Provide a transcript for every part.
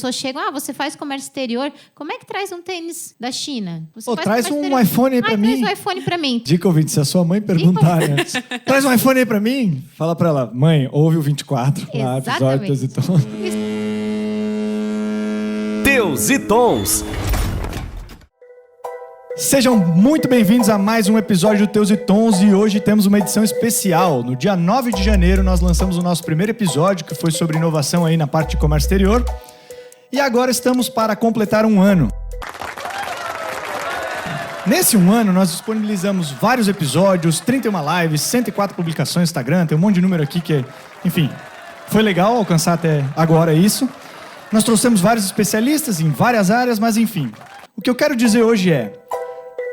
pessoas chegam, você faz comércio exterior, como é que traz um tênis da China? Traz um iPhone aí pra mim. Traz um iPhone pra mim. Dica ouvinte, se a sua mãe perguntar antes, traz um iPhone aí pra mim, fala pra ela, mãe, ouve o 24, lá, episódio Teus e Tons. Teus e Tons. Sejam muito bem-vindos a mais um episódio do Teus e Tons e hoje temos uma edição especial. No dia 9 de janeiro nós lançamos o nosso primeiro episódio, que foi sobre inovação aí na parte de comércio exterior. E agora estamos para completar um ano. Nesse um ano nós disponibilizamos vários episódios, 31 lives, 104 publicações no Instagram, tem um monte de número aqui que, enfim, foi legal alcançar até agora isso. Nós trouxemos vários especialistas em várias áreas, mas enfim, o que eu quero dizer hoje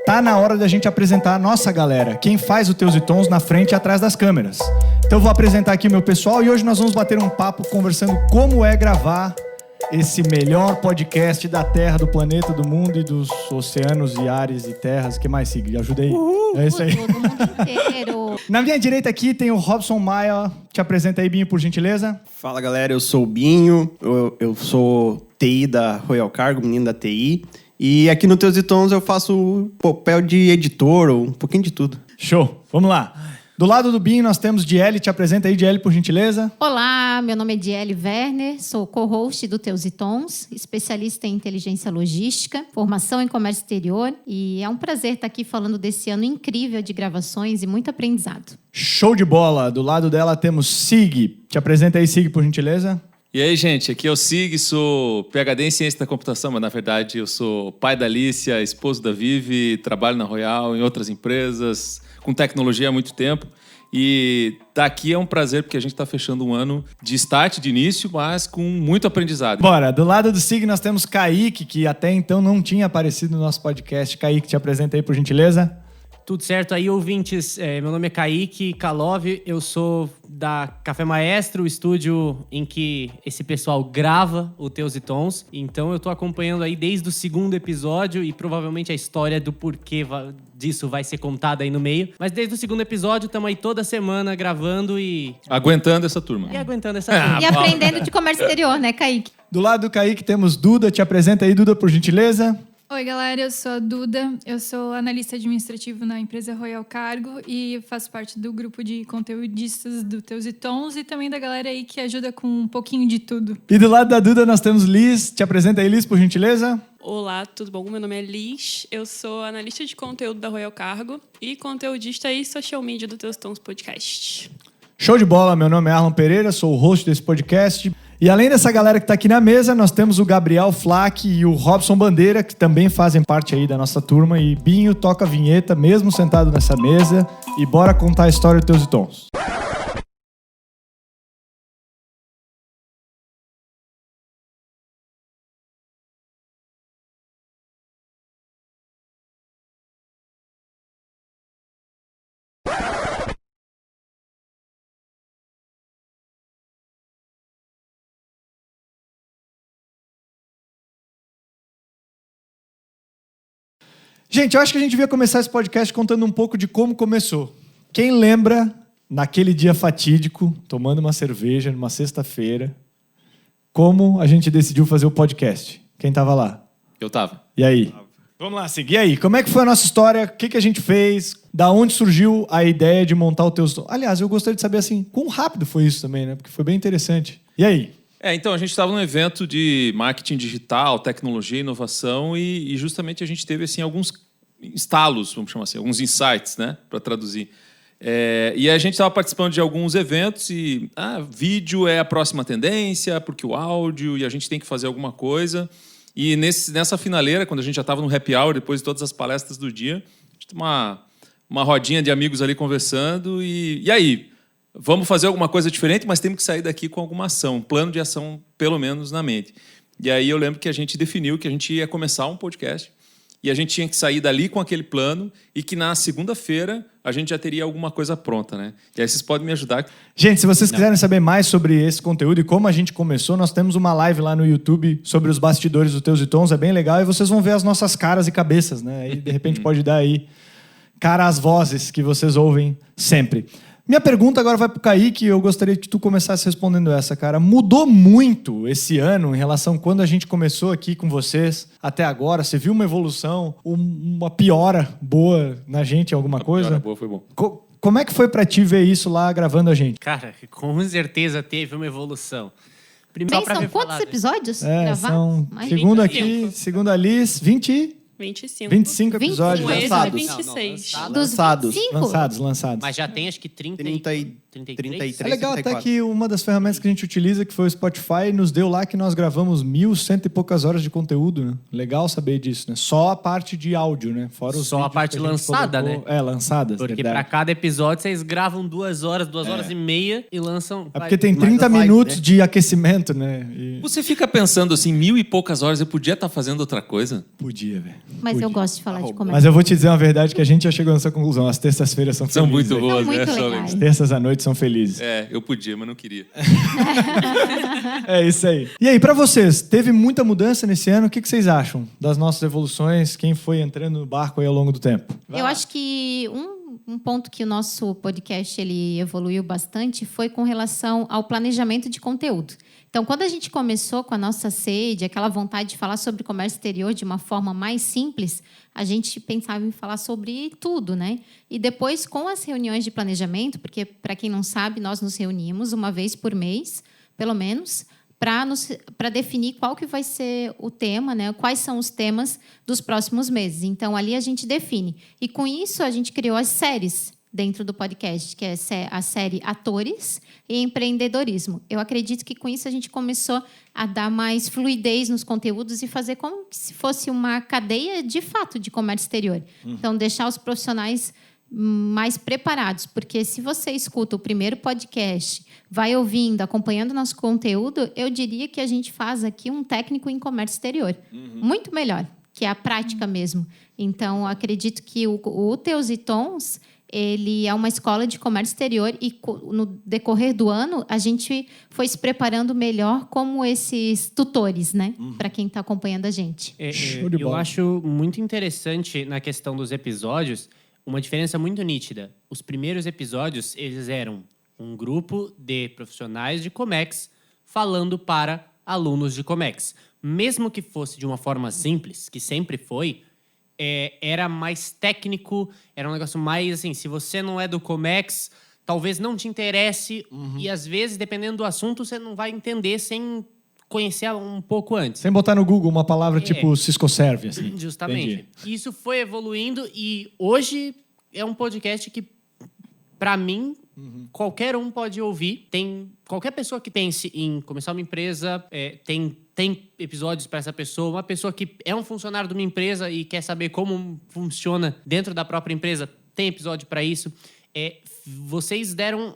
tá na hora da gente apresentar a nossa galera, quem faz o Teus e Tons na frente e atrás das câmeras. Então eu vou apresentar aqui o meu pessoal e hoje nós vamos bater um papo conversando como é gravar esse melhor podcast da Terra, do planeta, do mundo e dos oceanos e ares e terras. O que mais, Sig? Ajuda aí. É isso aí. Do mundo inteiro. Na minha direita aqui tem o Robson Maia. Te apresenta aí, Binho, por gentileza. Fala, galera. Eu sou o Binho. Eu sou TI da Royal Cargo, menino da TI. E aqui no Teus e Tons eu faço o papel de editor, ou um pouquinho de tudo. Show. Vamos lá. Do lado do Binho nós temos Diele. Te apresenta aí, Diele, por gentileza. Olá, meu nome é Diele Werner, sou co-host do Teus e Tons, especialista em inteligência logística, formação em comércio exterior, e é um prazer estar aqui falando desse ano incrível de gravações e muito aprendizado. Show de bola. Do lado dela temos Sig. Te apresenta aí, Sig, por gentileza. E aí, gente, aqui é o Sig, sou PhD em Ciência da Computação, mas na verdade eu sou pai da Alicia, esposo da Vivi, trabalho na Royal, em outras empresas, com tecnologia há muito tempo. E daqui é um prazer, porque a gente está fechando um ano de start, de início, mas com muito aprendizado. Bora, do lado do Sig nós temos Kaique, que até então não tinha aparecido no nosso podcast. Kaique, te apresenta aí, por gentileza. Tudo certo aí, ouvintes? Meu nome é Kaique Kalov, eu sou da Café Maestro, o estúdio em que esse pessoal grava o Teus e Tons. Então eu tô acompanhando aí desde o segundo episódio e provavelmente a história do porquê disso vai ser contada aí no meio. Mas desde o segundo episódio estamos aí toda semana gravando e... Aguentando essa turma. E aguentando essa turma. E aprendendo de comércio exterior, né, Kaique? Do lado do Kaique temos Duda. Te apresenta aí, Duda, por gentileza. Oi, galera, eu sou a Duda, eu sou analista administrativo na empresa Royal Cargo e faço parte do grupo de conteudistas do Teus e Tons e também da galera aí que ajuda com um pouquinho de tudo. E do lado da Duda nós temos Liz. Te apresenta aí, Liz, por gentileza. Olá, tudo bom? Meu nome é Liz, eu sou analista de conteúdo da Royal Cargo e conteudista e social media do Teus Tons Podcast. Show de bola, meu nome é Arlon Pereira, sou o host desse podcast. E além dessa galera que está aqui na mesa, nós temos o Gabriel Flack e o Robson Bandeira, que também fazem parte aí da nossa turma. E Binho toca a vinheta, mesmo sentado nessa mesa. E bora contar a história do Teus e Tons. Gente, eu acho que a gente devia começar esse podcast contando um pouco de como começou. Quem lembra, naquele dia fatídico, tomando uma cerveja numa sexta-feira, como a gente decidiu fazer o podcast? Quem estava lá? Eu tava. E aí? Vamos lá, seguir aí. Como é que foi a nossa história? O que a gente fez? Da onde surgiu a ideia de montar o Teus... Aliás, eu gostaria de saber, assim, quão rápido foi isso também, né? Porque foi bem interessante. E aí? Então, a gente estava num evento de marketing digital, tecnologia e inovação e justamente a gente teve assim, alguns estalos, vamos chamar assim, alguns insights, né, para traduzir. E a gente estava participando de alguns eventos e vídeo é a próxima tendência, porque o áudio, e a gente tem que fazer alguma coisa. E nessa finaleira, quando a gente já estava no happy hour, depois de todas as palestras do dia, a gente tinha uma rodinha de amigos ali conversando e aí... Vamos fazer alguma coisa diferente, mas temos que sair daqui com alguma ação, um plano de ação, pelo menos, na mente. E aí eu lembro que a gente definiu que a gente ia começar um podcast e a gente tinha que sair dali com aquele plano e que na segunda-feira a gente já teria alguma coisa pronta, né? E aí vocês podem me ajudar. Gente, se vocês quiserem saber mais sobre esse conteúdo e como a gente começou, nós temos uma live lá no YouTube sobre os bastidores do Teus e Tons, é bem legal, e vocês vão ver as nossas caras e cabeças, né? Aí, de repente, pode dar aí cara às vozes que vocês ouvem sempre. Minha pergunta agora vai pro Kaique, eu gostaria que tu começasse respondendo essa, cara. Mudou muito esse ano em relação a quando a gente começou aqui com vocês até agora? Você viu uma evolução, uma piora boa na gente, alguma coisa? Piora boa, foi bom. Como é que foi pra ti ver isso lá gravando a gente? Cara, com certeza teve uma evolução. Primeiro, São quantos episódios gravados? São, Mais segundo 25. aqui, segundo a Liz, 25 25. episódios Com esse é lançados. 26. Dos Lançados. 25? Lançados. Mas já tem acho que 33. É legal até 34. que uma das ferramentas que a gente utiliza, que foi o Spotify, nos deu lá que nós gravamos 1.100 e poucas horas de conteúdo, né? Legal saber disso, né? Só a parte de áudio, né? Fora os Só a vídeos parte que gente lançada, colocou. né? Lançadas, Porque verdade. pra cada episódio vocês gravam 2 horas, 2 horas e meia e lançam... É porque tem Mais 30 as lives, minutos né? de aquecimento, né? E Você fica pensando assim, 1000 e poucas horas, eu podia estar fazendo outra coisa? podia, velho. Mas Podia. eu gosto de falar de comédia. Mas eu vou te dizer uma verdade que a gente já chegou nessa conclusão. As terças-feiras são São felizes. muito velho. boas, muito né? Só legais. As terças à noite são felizes. eu podia, mas não queria. É isso aí. E aí, pra vocês, teve muita mudança nesse ano? O que vocês acham das nossas evoluções? Quem foi entrando no barco aí ao longo do tempo? Eu acho que um ponto que o nosso podcast ele evoluiu bastante foi com relação ao planejamento de conteúdo. Então, quando a gente começou com a nossa sede, aquela vontade de falar sobre comércio exterior de uma forma mais simples, a gente pensava em falar sobre tudo, né? E depois, com as reuniões de planejamento, porque, para quem não sabe, nós nos reunimos uma vez por mês, pelo menos, para definir qual que vai ser o tema, né? Quais são os temas dos próximos meses. Então, ali a gente define. E, com isso, a gente criou as séries dentro do podcast, que é a série Atores e Empreendedorismo. Eu acredito que com isso a gente começou a dar mais fluidez nos conteúdos e fazer como se fosse uma cadeia de fato de comércio exterior. Então, deixar os profissionais mais preparados, porque se você escuta o primeiro podcast, vai ouvindo, acompanhando nosso conteúdo, eu diria que a gente faz aqui um técnico em comércio exterior. Muito melhor, que é a prática mesmo. Então, acredito que o Teus e Tons ele é uma escola de comércio exterior e no decorrer do ano a gente foi se preparando melhor como esses tutores, né? Para quem está acompanhando a gente. Show de Eu bola. acho muito interessante na questão dos episódios uma diferença muito nítida. Os primeiros episódios, eles eram um grupo de profissionais de Comex falando para alunos de Comex. Mesmo que fosse de uma forma simples, que sempre foi, era mais técnico, era um negócio mais assim, se você não é do Comex, talvez não te interesse e às vezes, dependendo do assunto, você não vai entender sem conhecer um pouco antes. Sem botar no Google uma palavra tipo Cisco Serve, assim. Justamente. Entendi. Isso foi evoluindo e hoje é um podcast que, para mim, qualquer um pode ouvir. Qualquer pessoa que pense em começar uma empresa, tem episódios para essa pessoa. Uma pessoa que é um funcionário de uma empresa e quer saber como funciona dentro da própria empresa, tem episódio para isso. Vocês deram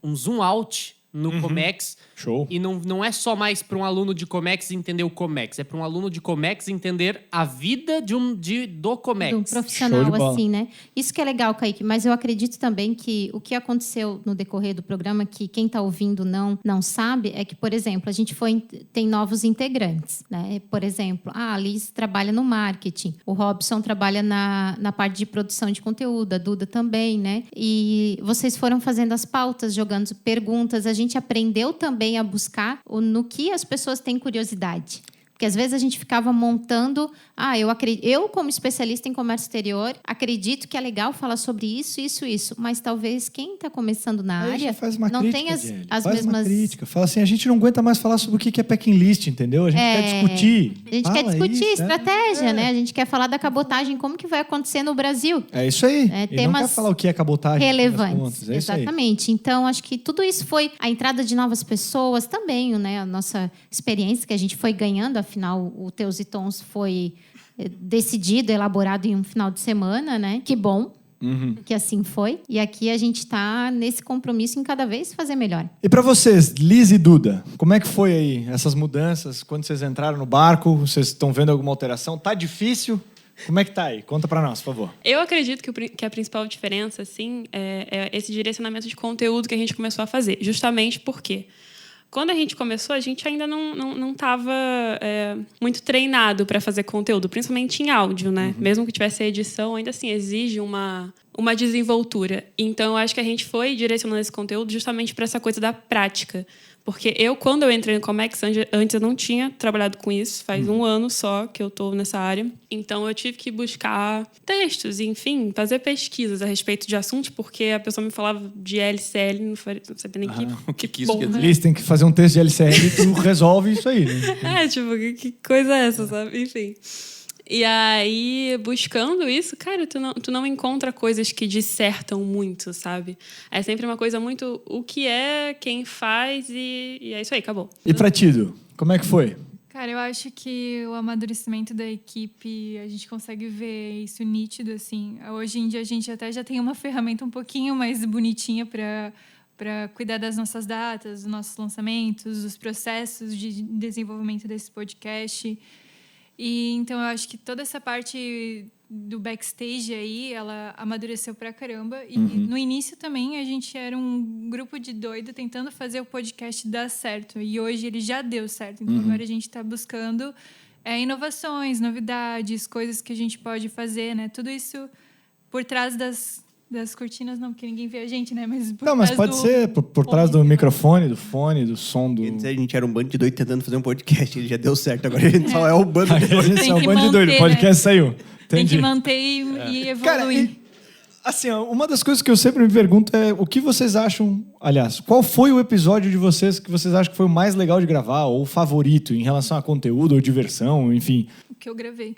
um zoom out no Comex. Show. E não é só mais para um aluno de Comex entender o Comex. É para um aluno de Comex entender a vida do Comex. Do profissional, Show de bola. assim, né? Isso que é legal, Kaique. Mas eu acredito também que o que aconteceu no decorrer do programa, que quem está ouvindo não sabe, é que, por exemplo, a gente tem novos integrantes, né? Por exemplo, a Alice trabalha no marketing, o Robson trabalha na parte de produção de conteúdo, a Duda também, né? E vocês foram fazendo as pautas, jogando perguntas, a gente aprendeu também a buscar no que as pessoas têm curiosidade. Porque às vezes a gente ficava montando... eu como especialista em comércio exterior, acredito que é legal falar sobre isso, mas talvez quem está começando na Aí área já faz uma não crítica, tem as Diele. mesmas... Faz uma crítica. Fala assim, a gente não aguenta mais falar sobre o que é packing list, entendeu? A gente quer discutir. A gente Fala quer discutir isso, estratégia, né? A gente quer falar da cabotagem, como que vai acontecer no Brasil. É isso aí. E não Temas quer falar o que é cabotagem. no fim das relevantes. contas. É isso aí. Exatamente. Então, acho que tudo isso foi a entrada de novas pessoas também, né? A nossa experiência que a gente foi ganhando, afinal, o Teus e Tons foi decidido, elaborado em um final de semana, né? Que bom. Que assim foi. E aqui a gente está nesse compromisso em cada vez fazer melhor. E para vocês, Liz e Duda, como é que foi aí essas mudanças? Quando vocês entraram no barco, vocês estão vendo alguma alteração? Tá difícil? Como é que tá aí? Conta para nós, por favor. Eu acredito que a principal diferença, assim, é esse direcionamento de conteúdo que a gente começou a fazer. Justamente porque Quando a gente começou, a gente ainda não estava muito treinado para fazer conteúdo, principalmente em áudio, né? Mesmo que tivesse a edição, ainda assim exige uma desenvoltura. Então, eu acho que a gente foi direcionando esse conteúdo justamente para essa coisa da prática. Porque quando eu entrei no Comex, antes eu não tinha trabalhado com isso. Faz 1 ano só que eu estou nessa área. Então, eu tive que buscar textos, enfim, fazer pesquisas a respeito de assuntos, porque a pessoa me falava de LCL, não sabia nem o que isso quer dizer? Eles têm que fazer um texto de LCL e tu resolve isso aí, né? tipo, que coisa é essa, sabe? Enfim. E aí, buscando isso, cara, tu não encontra coisas que dissertam muito, sabe? É sempre uma coisa muito o que é, quem faz e é isso aí, acabou. E pra ti, Du, como é que foi? Cara, eu acho que o amadurecimento da equipe, a gente consegue ver isso nítido, assim. Hoje em dia, a gente até já tem uma ferramenta um pouquinho mais bonitinha para cuidar das nossas datas, dos nossos lançamentos, dos processos de desenvolvimento desse podcast. E então eu acho que toda essa parte do backstage aí, ela amadureceu pra caramba. E no início também a gente era um grupo de doido tentando fazer o podcast dar certo. E hoje ele já deu certo. Então agora a gente está buscando inovações, novidades, coisas que a gente pode fazer, né? Tudo isso por trás das cortinas, não, porque ninguém vê a gente, né? Mas mas pode ser por trás do microfone, do fone, do som, do... Quer dizer, a gente era um bando de doido tentando fazer um podcast, ele já deu certo, agora a gente só é o bando de A doido. gente é um que bando de manter, doido, o podcast né? saiu. Tem Entendi. que manter e evoluir. Cara, assim, ó, uma das coisas que eu sempre me pergunto é o que vocês acham... Aliás, qual foi o episódio de vocês que vocês acham que foi o mais legal de gravar ou o favorito em relação a conteúdo ou diversão, enfim? O que eu gravei.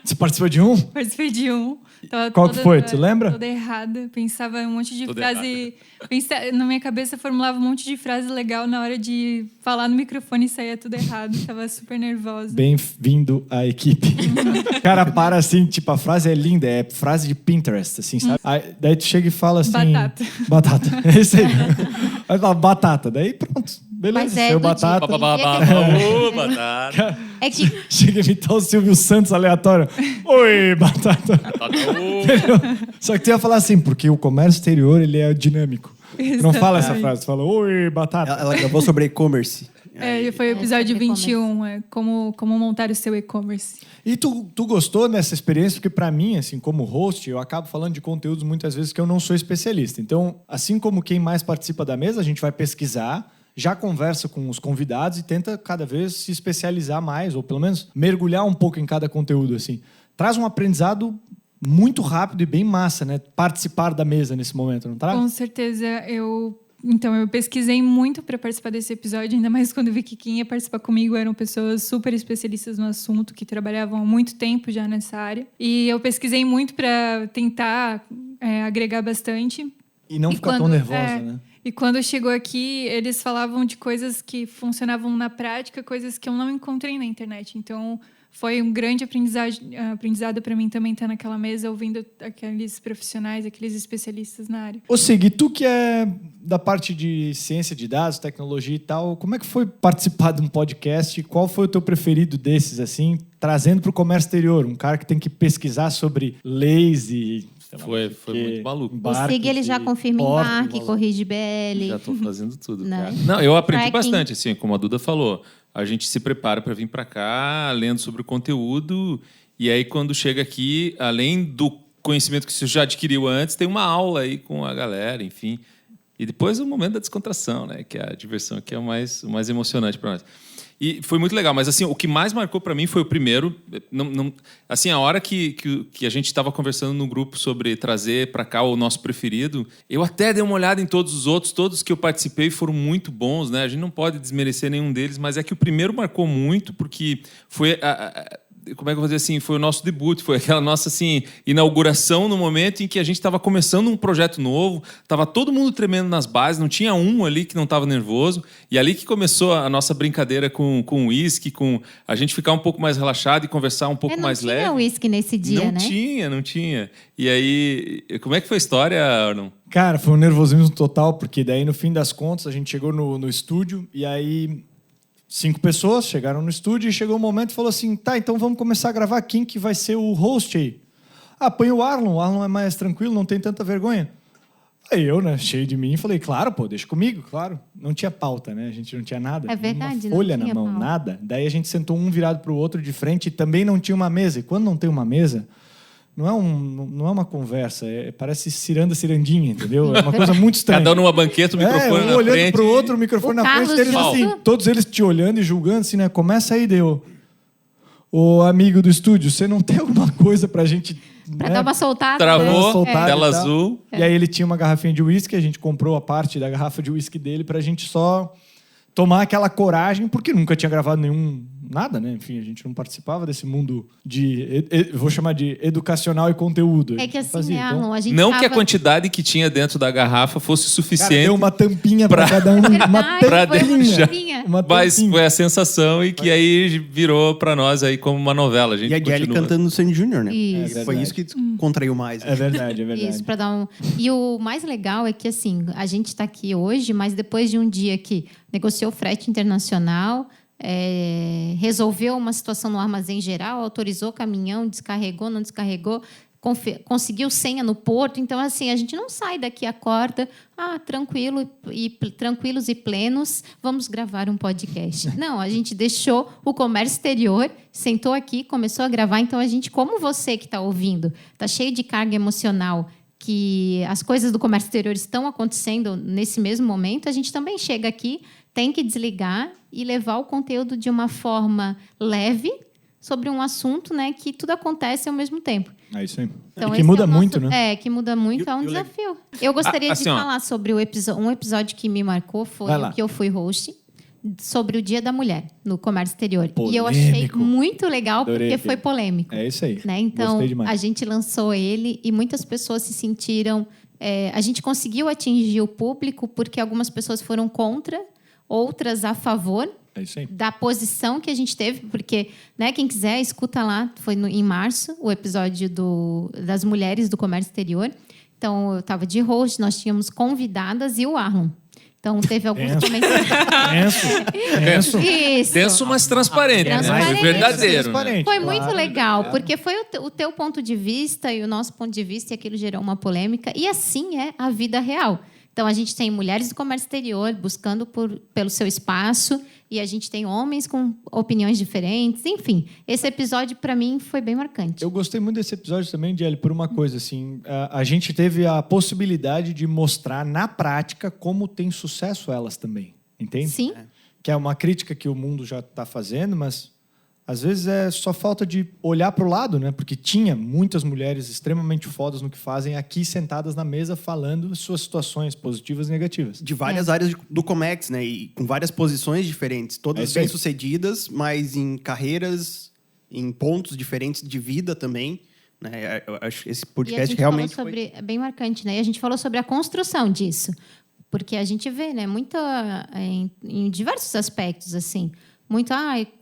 Você participou de um? Participei de um. Tava Qual que foi? Tu lembra? Toda errada. Pensava um monte de Toda frase... Na minha cabeça, formulava um monte de frase legal na hora de falar no microfone e saía tudo errado. Tava super nervosa. Bem-vindo à equipe. Cara, para assim, tipo, a frase é linda, é frase de Pinterest, assim, sabe? Aí, daí tu chega e fala assim... Batata. Batata, é isso aí. Aí fala batata, daí pronto, beleza, Mas é saiu do batata. Ô, batata. É que Chega a imitar o Silvio Santos aleatório. Oi, batata. Entendeu? Só que tu ia falar assim, porque o comércio exterior, ele é dinâmico. Tu não fala essa frase, tu fala, oi, batata. Ela gravou sobre e-commerce. Foi o episódio sobre 21, como montar o seu e-commerce. E tu gostou dessa experiência? Porque pra mim, assim, como host, eu acabo falando de conteúdos muitas vezes que eu não sou especialista. Então, assim como quem mais participa da mesa, a gente vai pesquisar, já conversa com os convidados e tenta cada vez se especializar mais, ou pelo menos mergulhar um pouco em cada conteúdo, assim. Traz um aprendizado muito rápido e bem massa, né? Participar da mesa nesse momento, não traz? Com certeza, eu pesquisei muito para participar desse episódio, ainda mais quando vi que quem ia participar comigo eram pessoas super especialistas no assunto, que trabalhavam há muito tempo já nessa área. E eu pesquisei muito para tentar agregar bastante. E não ficar tão nervosa, né? E quando chegou aqui, eles falavam de coisas que funcionavam na prática, coisas que eu não encontrei na internet. Então, foi um grande aprendizado para mim também estar naquela mesa, ouvindo aqueles profissionais, aqueles especialistas na área. Ô, Sig, tu que é da parte de ciência de dados, tecnologia e tal, como é que foi participar de um podcast? Qual foi o teu preferido desses, assim, trazendo para o comércio exterior? Um cara que tem que pesquisar sobre leis e... Foi muito maluco. o SIG, ele já confirma embarque, corrige BL. Já tô fazendo tudo, Não. cara. Não, eu aprendi Tracking. bastante, assim, como a Duda falou. A gente se prepara para vir para cá, lendo sobre o conteúdo, e aí quando chega aqui, além do conhecimento que você já adquiriu antes, tem uma aula aí com a galera, enfim. E depois o momento da descontração, né? Que é a diversão, que é o mais emocionante para nós. E foi muito legal, mas assim, o que mais marcou para mim foi o primeiro. Assim, a hora que a gente estava conversando no grupo sobre trazer para cá o nosso preferido, eu até dei uma olhada em todos os outros, todos que eu participei foram muito bons, né? A gente não pode desmerecer nenhum deles, mas é que o primeiro marcou muito porque foi como é que eu vou dizer assim, foi o nosso debut, foi aquela nossa assim inauguração no momento em que a gente estava começando um projeto novo, estava todo mundo tremendo nas bases, não tinha um ali que não estava nervoso, e ali que começou a nossa brincadeira com o uísque, com a gente ficar um pouco mais relaxado e conversar um pouco mais leve. Não tinha uísque nesse dia, né? Não tinha. E aí, como é que foi a história, Arnon? Cara, foi um nervosismo total, porque daí no fim das contas a gente chegou no estúdio e aí 5 pessoas chegaram no estúdio e chegou um momento e falou assim, tá, então vamos começar a gravar, quem que vai ser o host aí? Ah, põe o Arlon é mais tranquilo, não tem tanta vergonha. Aí eu, né, cheio de mim, falei, claro, pô, deixa comigo, claro. Não tinha pauta, né? A gente não tinha nada. É verdade, uma folha não tinha na mão, pauta. nada. Daí a gente sentou um virado pro outro de frente e também não tinha uma mesa. E quando não tem uma mesa, não é uma conversa, parece cirandinha, entendeu? É uma coisa muito estranha. Cada um numa banqueta, o microfone um na olhando frente. pro outro, o microfone O na frente Carlos deles, Justo- assim, todos eles te olhando e julgando, assim, né? Começa aí, deu. Ô, amigo do estúdio, você não tem alguma coisa pra gente... Pra né, dar uma soltada. Travou, soltada tela e tal. azul. E aí ele tinha uma garrafinha de uísque, a gente comprou a parte da garrafa de uísque dele pra gente só tomar aquela coragem, porque nunca tinha gravado nada, né? Enfim, a gente não participava desse mundo vou chamar de educacional e conteúdo. A É gente que assim, fazia, né, então, Arlon, a gente Não tava... que a quantidade que tinha dentro da garrafa fosse cara, suficiente, deu uma tampinha pra cada um. Uma Verdade, pra foi uma deixar. tampinha. Uma mas tampinha. foi a sensação e que aí virou pra nós aí como uma novela. A gente E a Jelly continua. cantando no Sandy Júnior, né? Isso. Foi isso que descontraiu mais. né? É verdade, é verdade. Isso, para dar um. E o mais legal é que assim, a gente está aqui hoje, mas depois de um dia que negociou frete internacional, resolveu uma situação no armazém geral, autorizou caminhão, descarregou, não descarregou, conseguiu senha no porto. Então, assim, a gente não sai daqui, acorda, tranquilos e plenos, vamos gravar um podcast. Não, a gente deixou o comércio exterior, sentou aqui, começou a gravar. Então, a gente, como você que está ouvindo, está cheio de carga emocional, que as coisas do comércio exterior estão acontecendo nesse mesmo momento, a gente também chega aqui, tem que desligar e levar o conteúdo de uma forma leve sobre um assunto, né, que tudo acontece ao mesmo tempo. É isso aí. Então, E que esse muda é o nosso- muito, né? É, que muda muito, é um desafio. Eu gostaria assim, de ó. falar sobre um episódio que me marcou, foi Vai lá. o que eu fui host, sobre o Dia da Mulher, no comércio exterior. E eu achei Polêmico. muito legal, Adorei porque aquele. foi polêmico. É isso aí. Né? Então, Gostei demais. a gente lançou ele e muitas pessoas se sentiram... a gente conseguiu atingir o público porque algumas pessoas foram contra, outras a favor É isso aí. da posição que a gente teve, porque, né, quem quiser, escuta lá, foi em março, o episódio das mulheres do comércio exterior. Então, eu estava de host, nós tínhamos convidadas e o Arlon. Então, teve alguns Tenso. comentários. Tenso. Isso. Tenso, mas transparente, né? Transparente. Verdadeiro. Né? Transparente. Foi Claro. muito legal, porque foi o teu ponto de vista e o nosso ponto de vista, e aquilo gerou uma polêmica. E assim é a vida real. Então, a gente tem mulheres do comércio exterior buscando pelo seu espaço, e a gente tem homens com opiniões diferentes. Enfim, esse episódio, para mim, foi bem marcante. Eu gostei muito desse episódio também, Jelly, por uma coisa, assim, a gente teve a possibilidade de mostrar na prática como tem sucesso elas também, entende? Sim. Que é uma crítica que o mundo já está fazendo, mas às vezes é só falta de olhar para o lado, né? Porque tinha muitas mulheres extremamente fodas no que fazem aqui sentadas na mesa falando suas situações positivas e negativas. De várias áreas do Comex, né? E com várias posições diferentes, É todas isso aí. bem-sucedidas, mas em carreiras, em pontos diferentes de vida também. Né? Eu acho que esse E a podcast gente realmente falou sobre... É bem marcante, né? E a gente falou sobre a construção disso. Porque a gente vê, né? Em diversos aspectos, assim. Muito,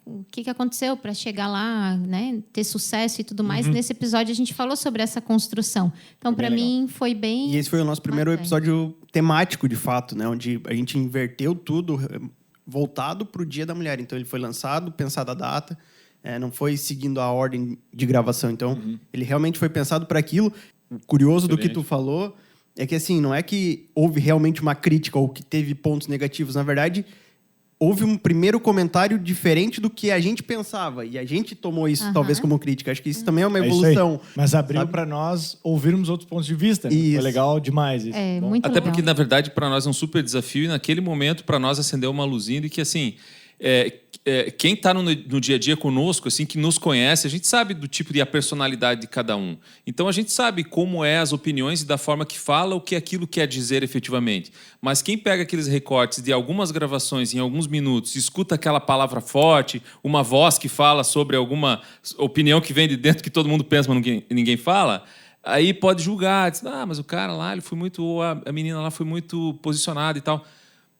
o que aconteceu para chegar lá, né? Ter sucesso e tudo mais. Nesse episódio, a gente falou sobre essa construção. Então, para mim, foi bem... E esse foi o nosso primeiro marcante. episódio temático, de fato, né? Onde a gente inverteu tudo voltado para o Dia da Mulher. Então, ele foi lançado, pensado a data, não foi seguindo a ordem de gravação. Então, ele realmente foi pensado para aquilo. O curioso do que tu falou é que, assim, não é que houve realmente uma crítica ou que teve pontos negativos. Na verdade, houve um primeiro comentário diferente do que a gente pensava. E a gente tomou isso, talvez, como crítica. Acho que isso também é uma É isso aí. evolução. Mas abriu sabe? para nós ouvirmos outros pontos de vista. Né? Foi Isso. legal demais isso. É, Bom. muito Até legal. porque, na verdade, para nós é um super desafio e naquele momento, para nós, acendeu uma luzinha de que, assim, quem está no dia a dia conosco, assim, que nos conhece, a gente sabe do tipo de a personalidade de cada um. Então, a gente sabe como é as opiniões e da forma que fala o que aquilo quer dizer efetivamente. Mas quem pega aqueles recortes de algumas gravações em alguns minutos, escuta aquela palavra forte, uma voz que fala sobre alguma opinião que vem de dentro que todo mundo pensa, mas ninguém fala... Aí pode julgar, diz, mas o cara lá, ele foi muito, ou a menina lá foi muito posicionada e tal.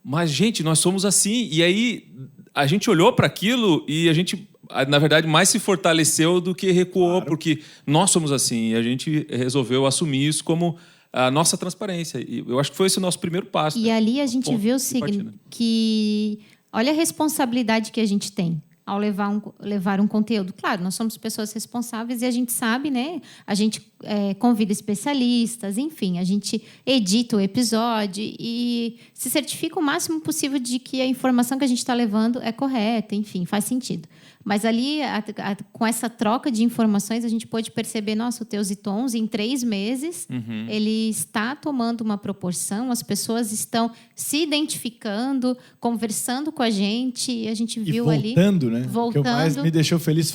Mas, gente, nós somos assim. E aí a gente olhou para aquilo e a gente, na verdade, mais se fortaleceu do que recuou, porque nós somos assim. E a gente resolveu assumir isso como a nossa transparência. E eu acho que foi esse o nosso primeiro passo. E né? ali a gente Ponto viu de partida. que... Olha a responsabilidade que a gente tem. ao levar um conteúdo. Claro, nós somos pessoas responsáveis e a gente sabe, né? A gente convida especialistas, enfim, a gente edita o episódio e se certifica o máximo possível de que a informação que a gente está levando é correta, enfim, faz sentido. Mas ali, com essa troca de informações, a gente pôde perceber, nossa, o Teus e Tons, em 3 meses, ele está tomando uma proporção, as pessoas estão se identificando, conversando com a gente viu ali... voltando, né? O que mais me deixou feliz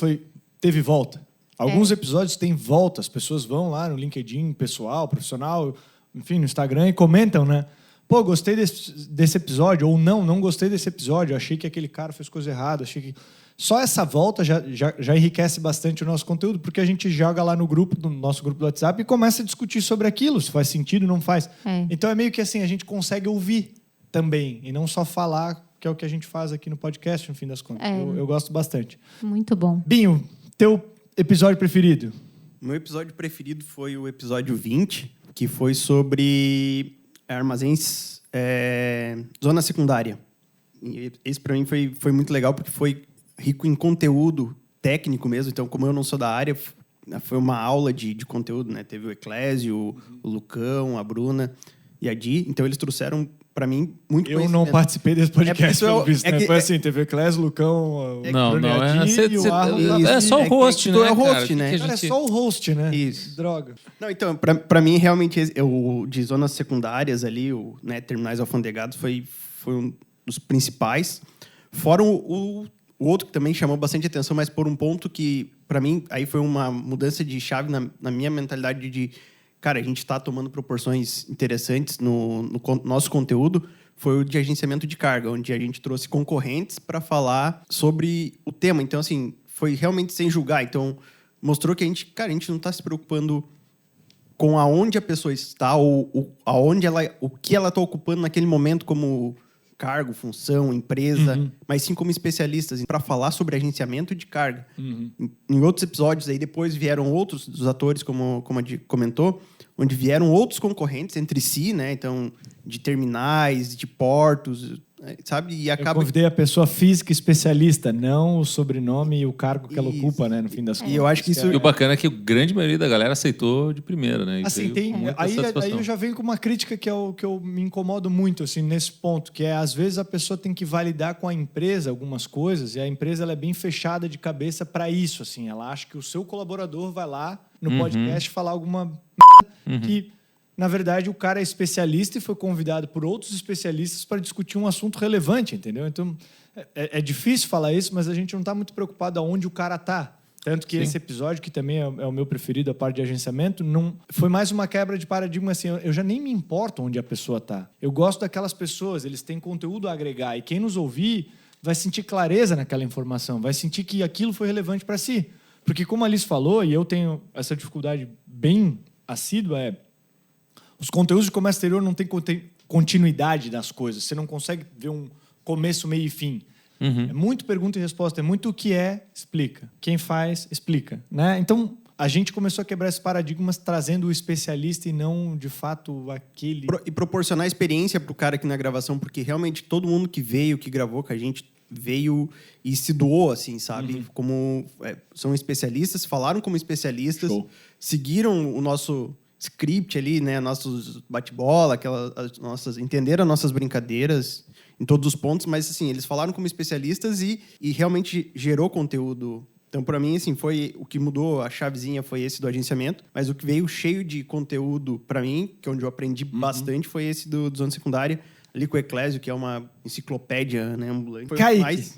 teve volta. Alguns episódios têm volta, as pessoas vão lá no LinkedIn, pessoal, profissional, enfim, no Instagram e comentam, né? Pô, gostei desse episódio, ou não gostei desse episódio, achei que aquele cara fez coisa errada, achei que... Só essa volta já enriquece bastante o nosso conteúdo, porque a gente joga lá no nosso grupo do WhatsApp e começa a discutir sobre aquilo, se faz sentido ou não faz. Então é meio que assim, a gente consegue ouvir também, e não só falar, que é o que a gente faz aqui no podcast, no fim das contas. Eu gosto bastante. Muito bom. Binho, teu episódio preferido? Meu episódio preferido foi o episódio 20, que foi sobre armazéns, zona secundária. E esse, para mim, foi muito legal, porque foi rico em conteúdo técnico mesmo. Então, como eu não sou da área, foi uma aula de conteúdo, né? Teve o Eclésio, o Lucão, a Bruna e a Di. Então, eles trouxeram, para mim, muito Eu não participei desse podcast, pelo visto, né? Foi assim, teve o Eclésio, o Lucão, Não, e o Arlo. É só o host, né? É o host, né? Cara, é só o host, né? Isso. Droga. Não, então, para mim, realmente, o de zonas secundárias ali, né, terminais alfandegados, foi um dos principais. Fora o outro que também chamou bastante atenção, mas por um ponto que, para mim, aí foi uma mudança de chave na minha mentalidade de... Cara, a gente está tomando proporções interessantes no nosso conteúdo, foi o de agenciamento de carga, onde a gente trouxe concorrentes para falar sobre o tema. Então, assim, foi realmente sem julgar. Então, mostrou que a gente não está se preocupando com aonde a pessoa está ou o que ela está ocupando naquele momento como cargo, função, empresa, mas sim como especialistas para falar sobre agenciamento de carga. Em outros episódios aí depois vieram outros dos atores, como a Di comentou, onde vieram outros concorrentes entre si, né? Então, de terminais, de portos, sabe? E acaba... Eu convidei a pessoa física especialista, não o sobrenome e o cargo que ela ocupa, né? No fim das contas. E eu acho que isso... E o bacana é que a grande maioria da galera aceitou de primeira, né? Assim, aí eu já venho com uma crítica que eu me incomodo muito, assim, nesse ponto, que é, às vezes, a pessoa tem que validar com a empresa algumas coisas, e a empresa ela é bem fechada de cabeça para isso, assim. Ela acha que o seu colaborador vai lá no podcast falar alguma que... Na verdade, o cara é especialista e foi convidado por outros especialistas para discutir um assunto relevante, entendeu? Então, é difícil falar isso, mas a gente não está muito preocupado aonde o cara está. Tanto que esse episódio, que também é o meu preferido, a parte de agenciamento, não foi mais uma quebra de paradigma, assim, eu já nem me importo onde a pessoa está. Eu gosto daquelas pessoas, eles têm conteúdo a agregar, e quem nos ouvir vai sentir clareza naquela informação, vai sentir que aquilo foi relevante para si. Porque, como a Alice falou, e eu tenho essa dificuldade bem assídua, os conteúdos de comércio exterior não têm continuidade das coisas. Você não consegue ver um começo, meio e fim. É muito pergunta e resposta. É muito o que explica. Quem faz, explica. Né? Então, a gente começou a quebrar esses paradigmas trazendo o especialista e não, de fato, aquele... E proporcionar experiência para o cara aqui na gravação, porque realmente todo mundo que veio, que gravou com a gente, veio e se doou, assim, sabe? Como são especialistas, falaram como especialistas, seguiram o nosso... script ali, né, nossos bate-bola, entenderam as nossas brincadeiras em todos os pontos, mas assim, eles falaram como especialistas e realmente gerou conteúdo. Então, para mim, assim, foi o que mudou a chavezinha foi esse do agenciamento, mas o que veio cheio de conteúdo para mim, que é onde eu aprendi bastante, foi esse do Zona Secundária, ali com o Eclésio, que é uma enciclopédia, né, ambulante. Foi Kaique,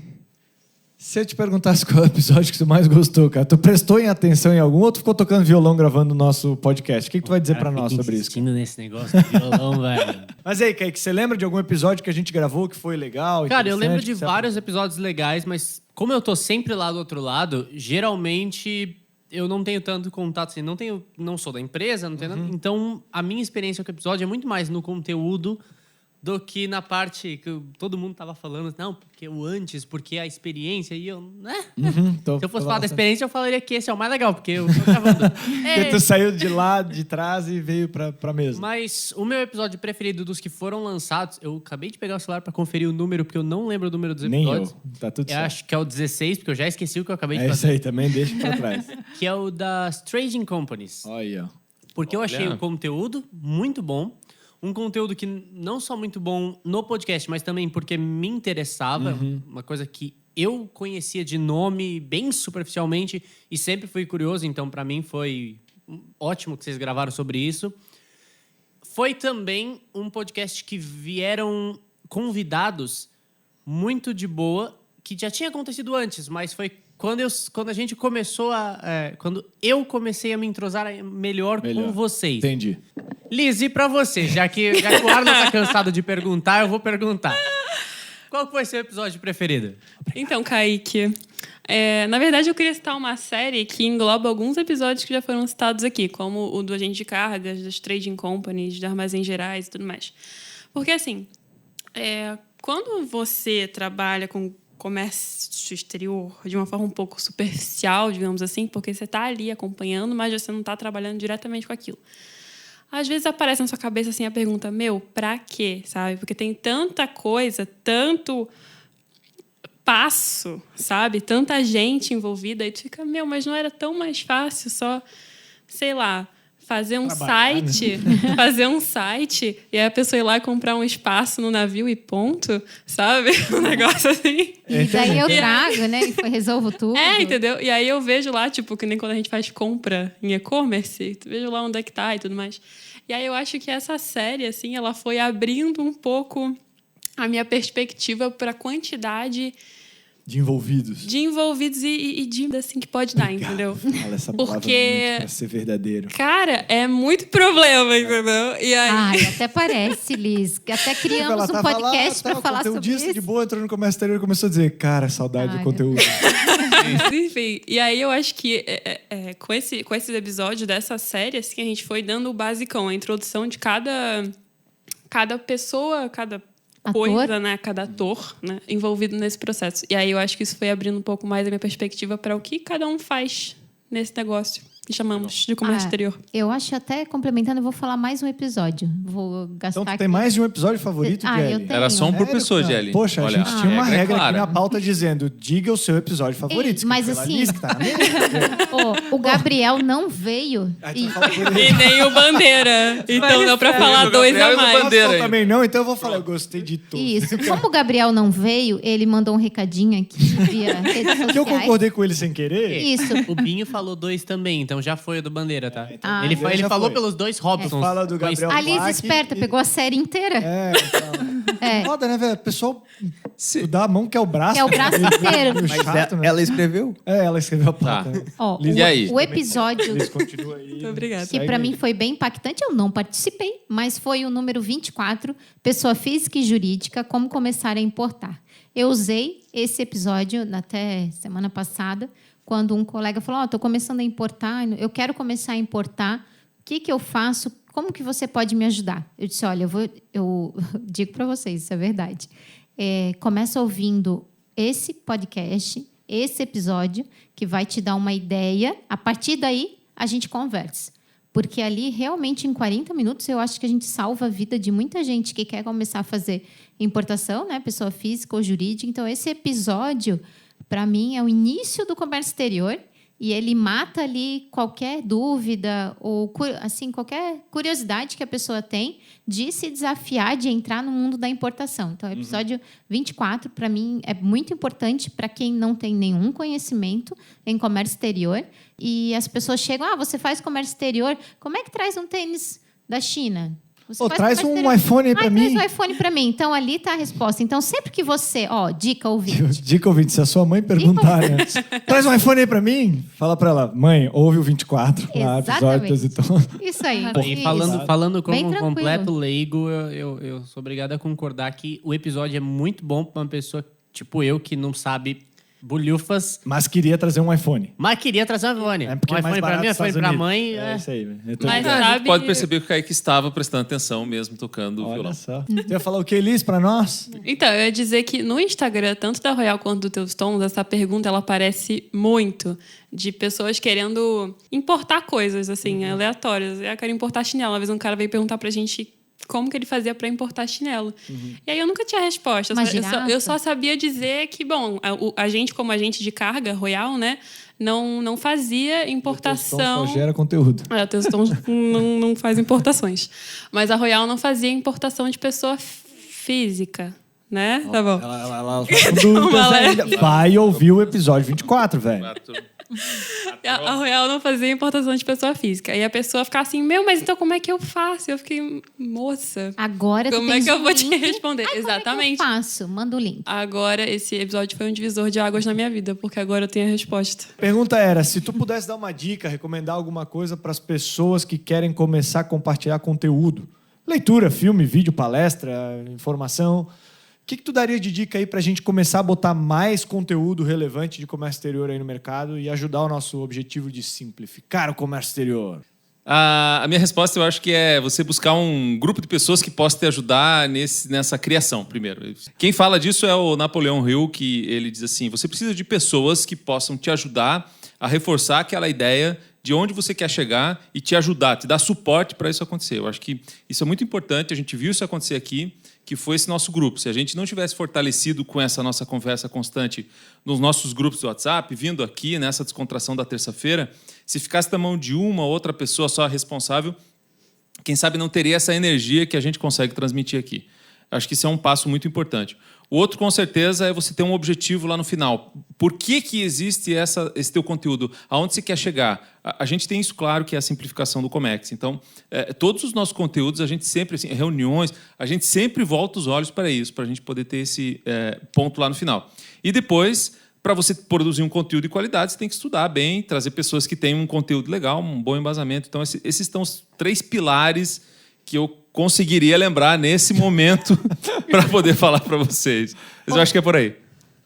se eu te perguntasse qual é o episódio que tu mais gostou, cara, tu prestou atenção em algum ou tu ficou tocando violão gravando o nosso podcast? O que tu vai dizer pra nós sobre isso? Insistindo nesse negócio de violão, velho. Mas aí, Kaique, você lembra de algum episódio que a gente gravou que foi legal? Cara, eu lembro de vários episódios legais, mas como eu tô sempre lá do outro lado, geralmente eu não tenho tanto contato, assim, não sou da empresa, não tenho nada, então a minha experiência com o episódio é muito mais no conteúdo do que na parte que todo mundo tava falando. Não, porque o antes, porque a experiência. E eu, né? Se eu fosse falar da experiência, eu falaria que esse é o mais legal, porque eu tô gravando. Porque tu saiu de lá, de trás e veio pra mesa. Mas o meu episódio preferido dos que foram lançados, eu acabei de pegar o celular pra conferir o número, porque eu não lembro o número dos Nem episódios. eu. Tá tudo Eu certo. acho que é o 16, porque eu já esqueci o que eu acabei de É isso fazer. aí, também deixa pra trás. Que é o das Trading Companies. Olha, ó. Porque eu achei Olha. o conteúdo muito bom. Um conteúdo que não só muito bom no podcast, mas também porque me interessava. Uma coisa que eu conhecia de nome bem superficialmente e sempre fui curioso. Então, para mim, foi ótimo que vocês gravaram sobre isso. Foi também um podcast que vieram convidados muito de boa, que já tinha acontecido antes, mas foi quando a gente começou quando eu comecei a me entrosar melhor. Com vocês. Entendi. Liz, e pra você? Já que o Arnold tá cansado de perguntar, eu vou perguntar. Qual foi seu episódio preferido? Então, Kaique, na verdade eu queria citar uma série que engloba alguns episódios que já foram citados aqui, como o do agente de cargas, das trading companies, de armazéns gerais e tudo mais. Porque, assim, quando você trabalha com comércio exterior de uma forma um pouco superficial, digamos assim, porque você está ali acompanhando, mas você não está trabalhando diretamente com aquilo. Às vezes aparece na sua cabeça assim a pergunta, pra quê, sabe? Porque tem tanta coisa, tanto passo, sabe? Tanta gente envolvida, e tu fica, mas não era tão mais fácil só, sei lá, fazer um site, e aí a pessoa ir lá e comprar um espaço no navio e ponto, sabe? Um negócio assim. E daí eu trago, né? E resolvo tudo. Entendeu? E aí eu vejo lá, tipo, que nem quando a gente faz compra em e-commerce, vejo lá onde é que tá e tudo mais. E aí eu acho que essa série, assim, ela foi abrindo um pouco a minha perspectiva para a quantidade De envolvidos. e de assim que pode dar, entendeu? Fala essa palavra muito pra ser verdadeiro. Cara, é muito problema, entendeu? E aí... Ai, até parece, Liz. Até criamos um podcast para falar sobre isso. de boa, entrou no comércio exterior e começou a dizer, cara, saudade do conteúdo. Enfim, e aí eu acho que com esses episódios dessa série, assim, a gente foi dando o basicão, a introdução de cada pessoa, cada coisa, né? Cada ator, né? Envolvido nesse processo. E aí eu acho que isso foi abrindo um pouco mais a minha perspectiva para o que cada um faz nesse negócio que chamamos de comércio exterior. Eu acho até, complementando, eu vou falar mais um episódio. Vou gastar Então tu aqui. tem mais de um episódio favorito, eu Jelly? tenho. Era só um por Sério, pessoa, cara? Jelly. Poxa, Olha, a gente tinha uma regra é regra aqui clara. na pauta dizendo, diga o seu episódio favorito. Mas Pela assim- Liz, que tá na mesa. O Gabriel não veio. Então E- fala por ele. E nem o Bandeira. Então dá pra falar O dois Gabriel a e o mais. Bandeira. Eu aí. também não, então eu vou falar, eu gostei de tudo. Isso. Como o Gabriel não veio, ele mandou um recadinho aqui via redes sociais. Que eu concordei com ele sem querer. Isso. O Binho falou 2 também, então já foi o do Bandeira, tá? então Ele, já falou foi. pelos dois Robsons. Fala do Gabriel A Liz Black esperta, e- pegou a série inteira. então. Foda, né, velho? O pessoal dá a mão que é o braço. Que é o braço inteiro. Meio Mas chato, né? ela escreveu? Ela escreveu a pauta. Tá. né? Ó, Liz, E aí? o episódio Liz, continua aí. Muito obrigada. que para mim foi bem impactante, eu não participei, mas foi o número 24, pessoa física e jurídica, como começar a importar. Eu usei esse episódio até semana passada, quando um colega falou, estou começando a importar, eu quero começar a importar, o que eu faço? Como que você pode me ajudar? Eu disse, olha, eu digo para vocês, isso é verdade. Começa ouvindo esse podcast, esse episódio, que vai te dar uma ideia. A partir daí, a gente conversa. Porque ali, realmente, em 40 minutos, eu acho que a gente salva a vida de muita gente que quer começar a fazer importação, né? Pessoa física ou jurídica. Então, esse episódio, para mim, é o início do comércio exterior. E ele mata ali qualquer dúvida ou assim, qualquer curiosidade que a pessoa tem de se desafiar de entrar no mundo da importação. Então, o episódio 24, para mim, é muito importante para quem não tem nenhum conhecimento em comércio exterior. E as pessoas chegam, você faz comércio exterior, como é que traz um tênis da China? Você faz traz comércio um exterior. iPhone aí pra mim. Traz um iPhone para mim. Então, ali está a resposta. Então, sempre que você... dica ouvinte. Dica ouvinte, se a sua mãe perguntar, né? Traz um iPhone aí pra mim. Fala pra ela, mãe, ouve o 24 lá, episódio Exatamente. então. Isso aí. E Isso. falando como Bem um tranquilo. completo leigo, eu sou obrigado a concordar que o episódio é muito bom para uma pessoa tipo eu, que não sabe bulhufas. Mas queria trazer um iPhone. Mas queria trazer um iPhone. É porque Um é mais iPhone pra barato mim, um nos iPhone Estados pra Unidos. mãe. É isso aí, velho. Mas sabe... Pode perceber que o Kaique estava prestando atenção mesmo, tocando o Olha violão. só. Você ia falar o que, Elis, pra nós? Então, eu ia dizer que no Instagram, tanto da Royal quanto do Teus Tons, essa pergunta ela aparece muito de pessoas querendo importar coisas, assim, aleatórias. Eu quero importar chinelo. Uma vez um cara veio perguntar pra gente como que ele fazia para importar chinelo. E aí eu nunca tinha resposta. Eu só sabia dizer que, bom, a gente, como agente de carga, Royal, né, não fazia importação... O Teus Tons só gera conteúdo. O Teus Tons não faz importações. Mas a Royal não fazia importação de pessoa física, né? Tá bom. Ela dúvidas ainda. Vai ouvir o episódio 24, velho. A Royal não fazia importação de pessoa física. E a pessoa ficava assim, mas então como é que eu faço? Eu fiquei, moça... Agora tu como é tens que eu um vou te link? responder? Exatamente. Como é que eu faço? Manda o link. Agora, esse episódio foi um divisor de águas na minha vida, porque agora eu tenho a resposta. A pergunta era, se tu pudesse dar uma dica, recomendar alguma coisa para as pessoas que querem começar a compartilhar conteúdo, leitura, filme, vídeo, palestra, informação... O que tu daria de dica aí pra gente começar a botar mais conteúdo relevante de comércio exterior aí no mercado e ajudar o nosso objetivo de simplificar o comércio exterior? A minha resposta, eu acho que é você buscar um grupo de pessoas que possa te ajudar nessa criação, primeiro. Quem fala disso é o Napoleão Hill, que ele diz assim, você precisa de pessoas que possam te ajudar a reforçar aquela ideia de onde você quer chegar e te ajudar, te dar suporte para isso acontecer. Eu acho que isso é muito importante, a gente viu isso acontecer aqui, que foi esse nosso grupo. Se a gente não tivesse fortalecido com essa nossa conversa constante nos nossos grupos do WhatsApp, vindo aqui nessa descontração da terça-feira, se ficasse na mão de uma ou outra pessoa só responsável, quem sabe não teria essa energia que a gente consegue transmitir aqui. Acho que isso é um passo muito importante. O outro, com certeza, é você ter um objetivo lá no final. Por que existe esse teu conteúdo? Aonde você quer chegar? A gente tem isso claro, que é a simplificação do Comex. Então, todos os nossos conteúdos, a gente sempre, assim, reuniões, a gente sempre volta os olhos para isso, para a gente poder ter esse ponto lá no final. E depois, para você produzir um conteúdo de qualidade, você tem que estudar bem, trazer pessoas que tenham um conteúdo legal, um bom embasamento. Então, esses são os 3 pilares que eu conseguiria lembrar nesse momento para poder falar para vocês. Mas eu acho que é por aí.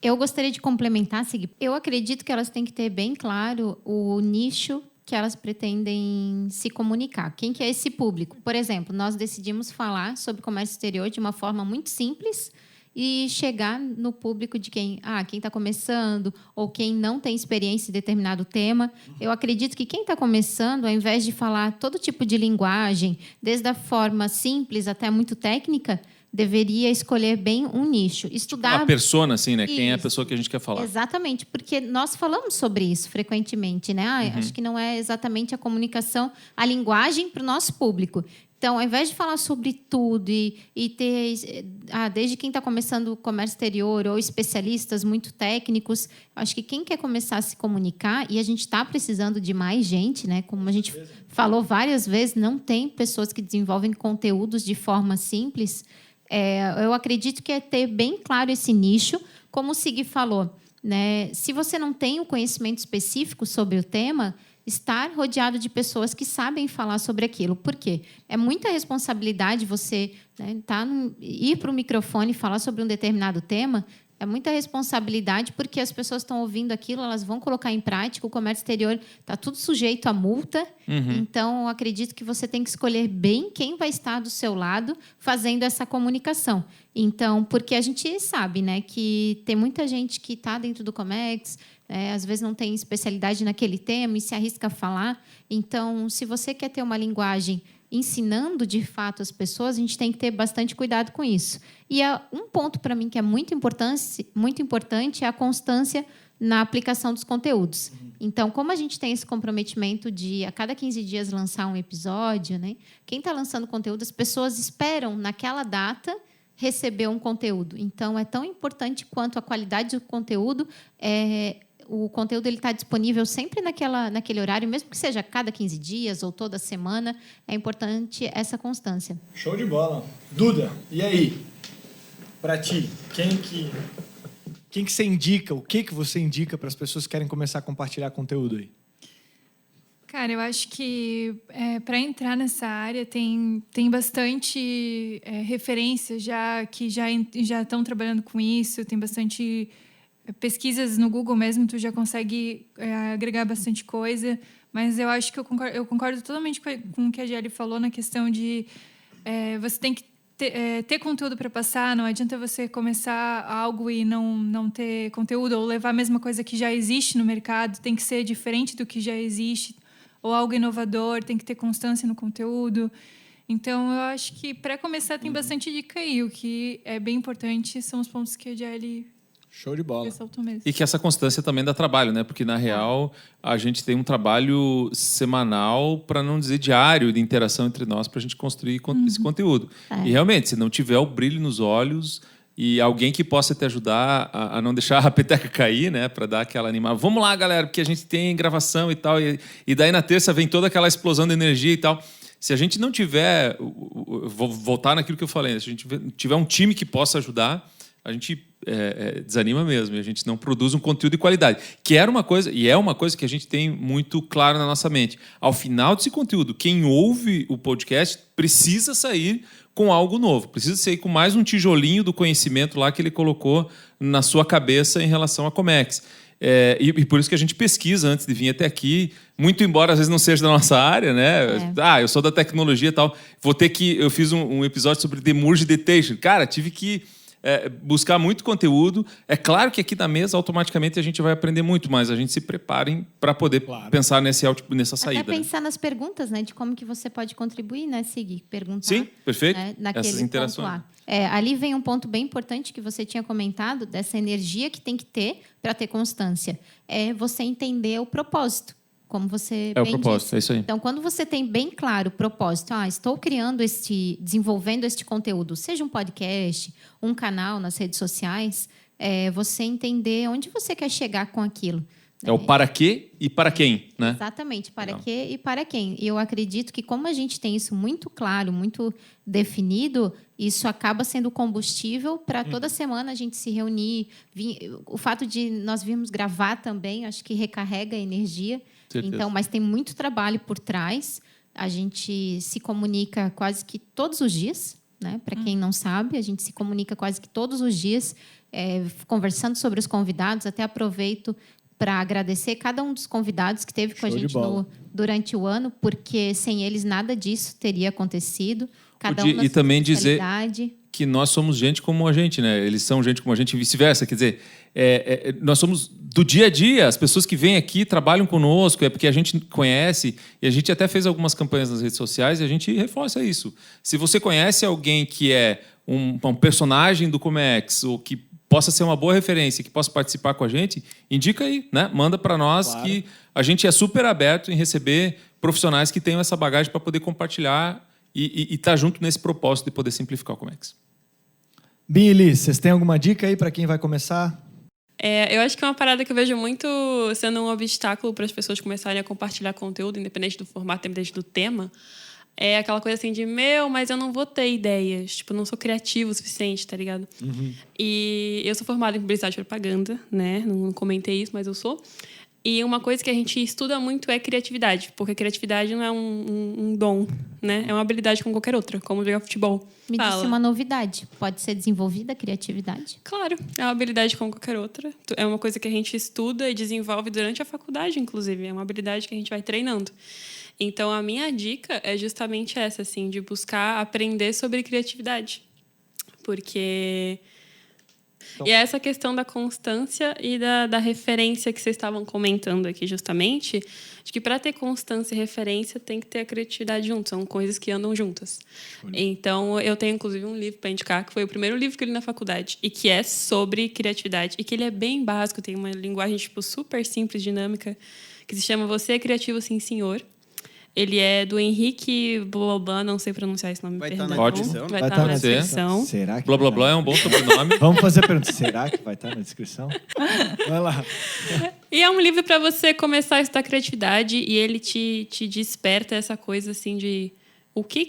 Eu gostaria de complementar, Sig. Eu acredito que elas têm que ter bem claro o nicho que elas pretendem se comunicar. Quem que é esse público? Por exemplo, nós decidimos falar sobre comércio exterior de uma forma muito simples e chegar no público de quem está começando ou quem não tem experiência em determinado tema. Eu acredito que quem está começando, ao invés de falar todo tipo de linguagem, desde a forma simples até muito técnica, deveria escolher bem um nicho. Estudar... A persona, assim, né? Isso. Quem é a pessoa que a gente quer falar. Exatamente, porque nós falamos sobre isso frequentemente, né? Acho que não é exatamente a comunicação, a linguagem para o nosso público. Então, ao invés de falar sobre tudo e ter, desde quem está começando o comércio exterior ou especialistas muito técnicos, acho que quem quer começar a se comunicar, e a gente está precisando de mais gente, né? Como a gente falou várias vezes, não tem pessoas que desenvolvem conteúdos de forma simples. Eu acredito que é ter bem claro esse nicho, como o Sig falou, né? Se você não tem o conhecimento específico sobre o tema, estar rodeado de pessoas que sabem falar sobre aquilo. Por quê? É muita responsabilidade você, né, ir para o microfone e falar sobre um determinado tema. É muita responsabilidade porque as pessoas estão ouvindo aquilo, elas vão colocar em prática. O comércio exterior está tudo sujeito a multa. Então, eu acredito que você tem que escolher bem quem vai estar do seu lado fazendo essa comunicação. Então, porque a gente sabe, né, que tem muita gente que está dentro do Comex, às vezes não tem especialidade naquele tema e se arrisca a falar. Então, se você quer ter uma linguagem ensinando de fato as pessoas, a gente tem que ter bastante cuidado com isso. E um ponto para mim que é muito importante é a constância na aplicação dos conteúdos. Então, como a gente tem esse comprometimento de a cada 15 dias lançar um episódio, né? Quem está lançando conteúdo, as pessoas esperam naquela data receber um conteúdo. Então, é tão importante quanto a qualidade do conteúdo. O conteúdo está disponível sempre naquele horário, mesmo que seja a cada 15 dias ou toda semana. É importante essa constância. Show de bola. Duda, e aí? Para ti, quem que você indica, o que você indica para as pessoas que querem começar a compartilhar conteúdo aí? Cara, eu acho que para entrar nessa área tem bastante referências que já estão trabalhando com isso, tem bastante pesquisas no Google mesmo, tu já consegue agregar bastante coisa. Mas eu acho que eu concordo totalmente com o que a Gelli falou na questão de você tem que ter conteúdo para passar. Não adianta você começar algo e não ter conteúdo, ou levar a mesma coisa que já existe no mercado. Tem que ser diferente do que já existe, ou algo inovador, tem que ter constância no conteúdo. Então, eu acho que, para começar, tem bastante dica aí. O que é bem importante são os pontos que a Gelli Show de bola. ressaltou mesmo. E que essa constância também dá trabalho, né? Porque, na real, a gente tem um trabalho semanal, para não dizer diário, de interação entre nós, para a gente construir esse conteúdo. E, realmente, se não tiver o brilho nos olhos e alguém que possa te ajudar a não deixar a peteca cair, né? Para dar aquela animada. Vamos lá, galera, porque a gente tem gravação e tal. E daí, na terça, vem toda aquela explosão de energia e tal. Se a gente não tiver... Vou voltar naquilo que eu falei. Se a gente tiver um time que possa ajudar, a gente desanima mesmo. E a gente não produz um conteúdo de qualidade. Que era uma coisa... E é uma coisa que a gente tem muito claro na nossa mente. Ao final desse conteúdo, quem ouve o podcast precisa sair com algo novo. Precisa sair com mais um tijolinho do conhecimento lá que ele colocou na sua cabeça em relação à Comex. E por isso que a gente pesquisa antes de vir até aqui, muito embora às vezes não seja da nossa área, né? Eu sou da tecnologia e tal. Eu fiz um episódio sobre Demurge Detection. Cara, tive que buscar muito conteúdo. É claro que aqui na mesa automaticamente a gente vai aprender muito, mas a gente se preparem para poder pensar nessa saída. Até pensar nas perguntas, né? De como que você pode contribuir, né, Sig? Perguntar. Sim, perfeito. Né, naquele essas interações. ponto lá. Ali vem um ponto bem importante que você tinha comentado, dessa energia que tem que ter para ter constância. É você entender o propósito, como você o bem propósito, disse. é isso aí. Então, quando você tem bem claro o propósito, estou desenvolvendo este conteúdo, seja um podcast, um canal nas redes sociais, você entender onde você quer chegar com aquilo. É o para quê e para quem, né? Exatamente, para quê e para quem. E eu acredito que, como a gente tem isso muito claro, muito definido, isso acaba sendo combustível para toda semana a gente se reunir. O fato de nós virmos gravar também, acho que recarrega a energia. Então, mas tem muito trabalho por trás. A gente se comunica quase que todos os dias, né? Para quem não sabe, a gente se comunica quase que todos os dias, conversando sobre os convidados. Até aproveito para agradecer cada um dos convidados que esteve com a gente durante o ano, porque sem eles nada disso teria acontecido. Cada um na e sua também dizer especialidade. Que nós somos gente como a gente, né? Eles são gente como a gente e vice-versa. Quer dizer, nós somos do dia a dia. As pessoas que vêm aqui trabalham conosco, é porque a gente conhece, e a gente até fez algumas campanhas nas redes sociais e a gente reforça isso. Se você conhece alguém que é um personagem do Comex, ou que possa ser uma boa referência, que possa participar com a gente, indica aí, né? Manda para nós, que a gente é super aberto em receber profissionais que tenham essa bagagem para poder compartilhar e estar junto nesse propósito de poder simplificar o Comex. Billy, vocês têm alguma dica aí para quem vai começar? Eu acho que é uma parada que eu vejo muito sendo um obstáculo para as pessoas começarem a compartilhar conteúdo, independente do formato, independente do tema. É aquela coisa assim de, mas eu não vou ter ideias. Tipo, eu não sou criativo o suficiente, tá ligado? E eu sou formada em publicidade e propaganda, né? Não comentei isso, mas eu sou. E uma coisa que a gente estuda muito é criatividade. Porque a criatividade não é um dom, né? É uma habilidade como qualquer outra, como jogar futebol. Me disse uma novidade. Pode ser desenvolvida a criatividade? Claro, é uma habilidade como qualquer outra. É uma coisa que a gente estuda e desenvolve durante a faculdade, inclusive. É uma habilidade que a gente vai treinando. Então, a minha dica é justamente essa, assim, de buscar aprender sobre criatividade. Porque... E é essa questão da constância e da referência que vocês estavam comentando aqui, justamente, de que para ter constância e referência tem que ter a criatividade junto. São coisas que andam juntas. Então, eu tenho, inclusive, um livro para indicar, que foi o primeiro livro que eu li na faculdade, e que é sobre criatividade. E que ele é bem básico, tem uma linguagem tipo, super simples, dinâmica, que se chama Você é Criativo, Sim, Senhor. Ele é do Henrique Blá, não sei pronunciar esse nome. Vai perdão. estar na descrição. Vai estar na descrição. Será que Blá, blá, blá é um bom sobrenome. Vamos fazer a pergunta. Será que vai estar na descrição? Vai lá. E é um livro para você começar a estudar criatividade e ele te desperta essa coisa assim de o que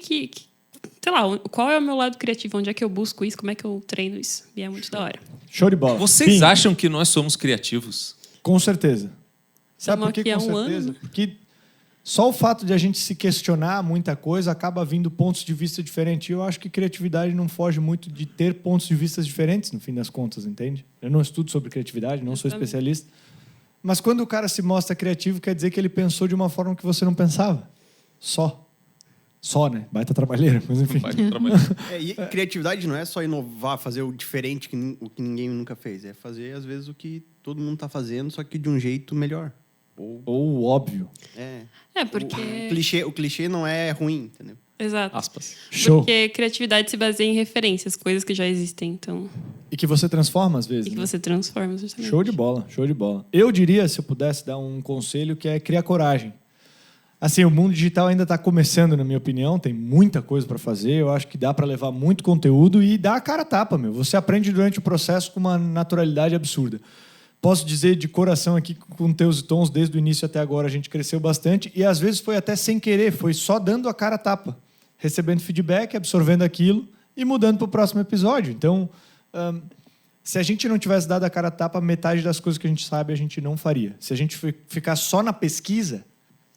sei lá, qual é o meu lado criativo, onde é que eu busco isso, como é que eu treino isso. E é muito da hora. Show de bola. Vocês acham que nós somos criativos? Com certeza. Sabe Estamos por que aqui com há um certeza? ano. Porque Só o fato de a gente se questionar muita coisa acaba vindo pontos de vista diferentes. E eu acho que criatividade não foge muito de ter pontos de vista diferentes, no fim das contas, entende? Eu não estudo sobre criatividade, não sou especialista. Mas quando o cara se mostra criativo, quer dizer que ele pensou de uma forma que você não pensava. Só, né? Baita trabalheira, mas enfim. Baita trabalheira. E criatividade não é só inovar, fazer o diferente, o que ninguém nunca fez. É fazer, às vezes, o que todo mundo está fazendo, só que de um jeito melhor. Ou óbvio. Porque... O clichê não é ruim, entendeu? Exato. Aspas. Show. Porque criatividade se baseia em referências, coisas que já existem, então... E que você transforma, às vezes. E que né? você transforma, justamente. Show de bola, show de bola. Eu diria, se eu pudesse dar um conselho, que é criar coragem. Assim, o mundo digital ainda está começando, na minha opinião. Tem muita coisa para fazer. Eu acho que dá para levar muito conteúdo e dar a cara a tapa, meu. Você aprende durante o processo com uma naturalidade absurda. Posso dizer de coração aqui, com Teus e Tons, desde o início até agora, a gente cresceu bastante. E às vezes foi até sem querer, foi só dando a cara a tapa. Recebendo feedback, absorvendo aquilo e mudando para o próximo episódio. Então, se a gente não tivesse dado a cara a tapa, metade das coisas que a gente sabe a gente não faria. Se a gente ficar só na pesquisa,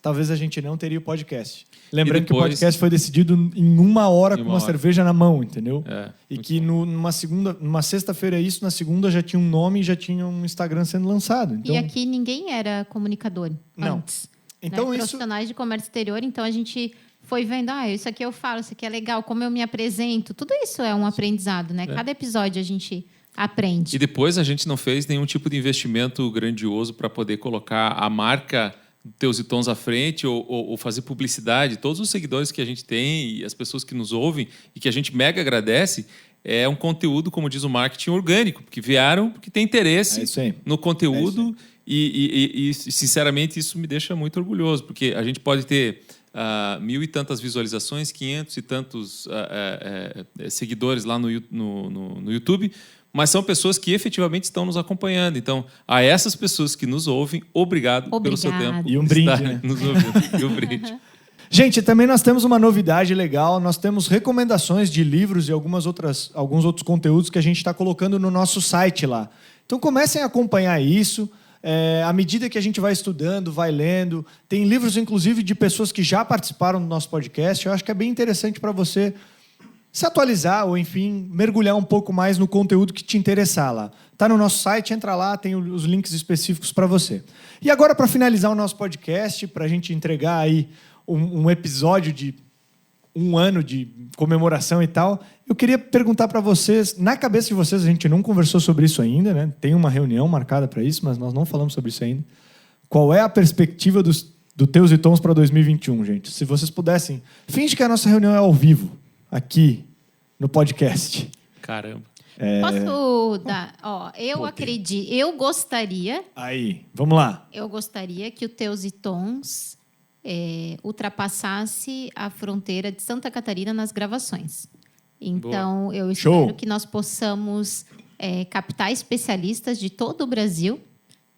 talvez a gente não teria o podcast. Lembrando que o podcast foi decidido em 1 hora com uma cerveja na mão, entendeu? E que numa sexta-feira isso, na segunda já tinha um nome e já tinha um Instagram sendo lançado. Então... E aqui ninguém era comunicador antes. Então, né? Profissionais de comércio exterior, então a gente foi vendo, isso aqui eu falo, isso aqui é legal, como eu me apresento. Tudo isso é um aprendizado, né? Cada episódio a gente aprende. E depois a gente não fez nenhum tipo de investimento grandioso para poder colocar a marca Teus e Tons à frente ou fazer publicidade. Todos os seguidores que a gente tem e as pessoas que nos ouvem e que a gente mega agradece, é um conteúdo, como diz o marketing, orgânico, porque vieram porque tem interesse no conteúdo e, sinceramente, isso me deixa muito orgulhoso, porque a gente pode ter 1.000 e tantas visualizações, 500 e tantos seguidores lá no YouTube, mas são pessoas que efetivamente estão nos acompanhando. Então, a essas pessoas que nos ouvem, obrigado pelo seu tempo. E um brinde, né? Nos ouvindo. E um brinde. Gente, também nós temos uma novidade legal. Nós temos recomendações de livros e alguns outros conteúdos que a gente está colocando no nosso site lá. Então, comecem a acompanhar isso. À medida que a gente vai estudando, vai lendo. Tem livros, inclusive, de pessoas que já participaram do nosso podcast. Eu acho que é bem interessante para você se atualizar ou, enfim, mergulhar um pouco mais no conteúdo que te interessar lá. Está no nosso site, entra lá, tem os links específicos para você. E agora, para finalizar o nosso podcast, para a gente entregar aí um episódio de 1 ano de comemoração e tal, eu queria perguntar para vocês, na cabeça de vocês, a gente não conversou sobre isso ainda, né? Tem uma reunião marcada para isso, mas nós não falamos sobre isso ainda. Qual é a perspectiva do Teus e Tons para 2021, gente? Se vocês pudessem, finge que a nossa reunião é ao vivo, aqui no podcast. Caramba. Posso dar? Eu acredito, eu gostaria... Aí, vamos lá. Eu gostaria que o Teus e Tons ultrapassasse a fronteira de Santa Catarina nas gravações. Então, eu espero que nós possamos captar especialistas de todo o Brasil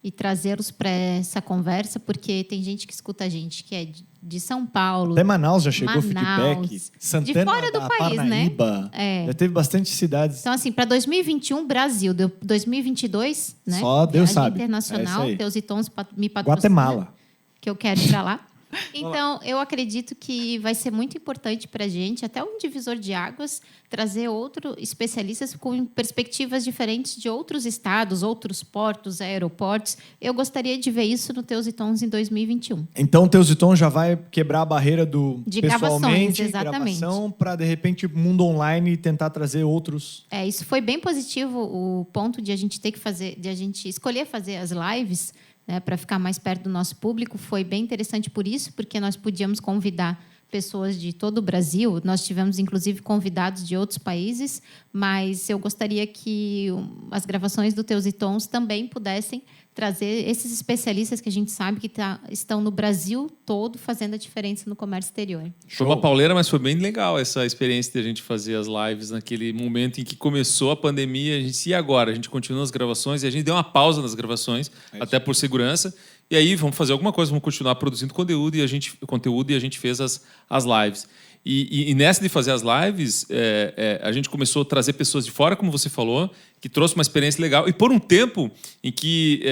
e trazê-los para essa conversa, porque tem gente que escuta a gente que é de São Paulo. Até Manaus já chegou feedback. Santana, de fora do país, Parnaíba, né? Já teve bastante cidades. Então, assim, para 2021, Brasil. 2022, né? Só Deus sabe. Internacional, Teus e Tons me patrocina. Guatemala. Que eu quero ir para lá. Então, eu acredito que vai ser muito importante para a gente, até um divisor de águas, trazer outros especialistas com perspectivas diferentes de outros estados, outros portos, aeroportos. Eu gostaria de ver isso no Teus e Tons em 2021. Então, Teus e Tons já vai quebrar a barreira de pessoalmente, exatamente, gravação, para, de repente, mundo online e tentar trazer outros... Isso foi bem positivo, o ponto de a gente ter que fazer, de a gente escolher fazer as lives, né, para ficar mais perto do nosso público, foi bem interessante por isso, porque nós podíamos convidar pessoas de todo o Brasil. Nós tivemos, inclusive, convidados de outros países, mas eu gostaria que as gravações do Teus e Tons também pudessem trazer esses especialistas que a gente sabe que estão no Brasil todo fazendo a diferença no comércio exterior. Foi uma pauleira, mas foi bem legal essa experiência de a gente fazer as lives naquele momento em que começou a pandemia. A gente disse, e agora? A gente continua as gravações e a gente deu uma pausa nas gravações, até por segurança. E aí, vamos fazer alguma coisa, vamos continuar produzindo conteúdo e a gente fez as lives. E nessa de fazer as lives, a gente começou a trazer pessoas de fora, como você falou, que trouxe uma experiência legal. E por um tempo em que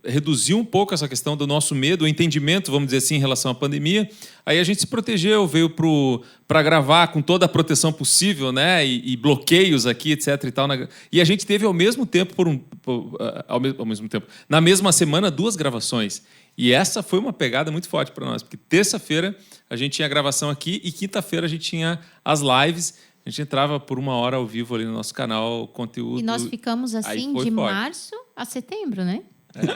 reduziu um pouco essa questão do nosso medo, o entendimento, vamos dizer assim, em relação à pandemia, aí a gente se protegeu, veio para gravar com toda a proteção possível, né? E bloqueios aqui, etc. E tal. E a gente teve ao mesmo tempo, ao mesmo tempo, na mesma semana, 2 gravações. E essa foi uma pegada muito forte para nós, porque terça-feira a gente tinha a gravação aqui e quinta-feira a gente tinha as lives. A gente entrava por 1 hora ao vivo ali no nosso canal, conteúdo. E nós ficamos assim de março a setembro, né?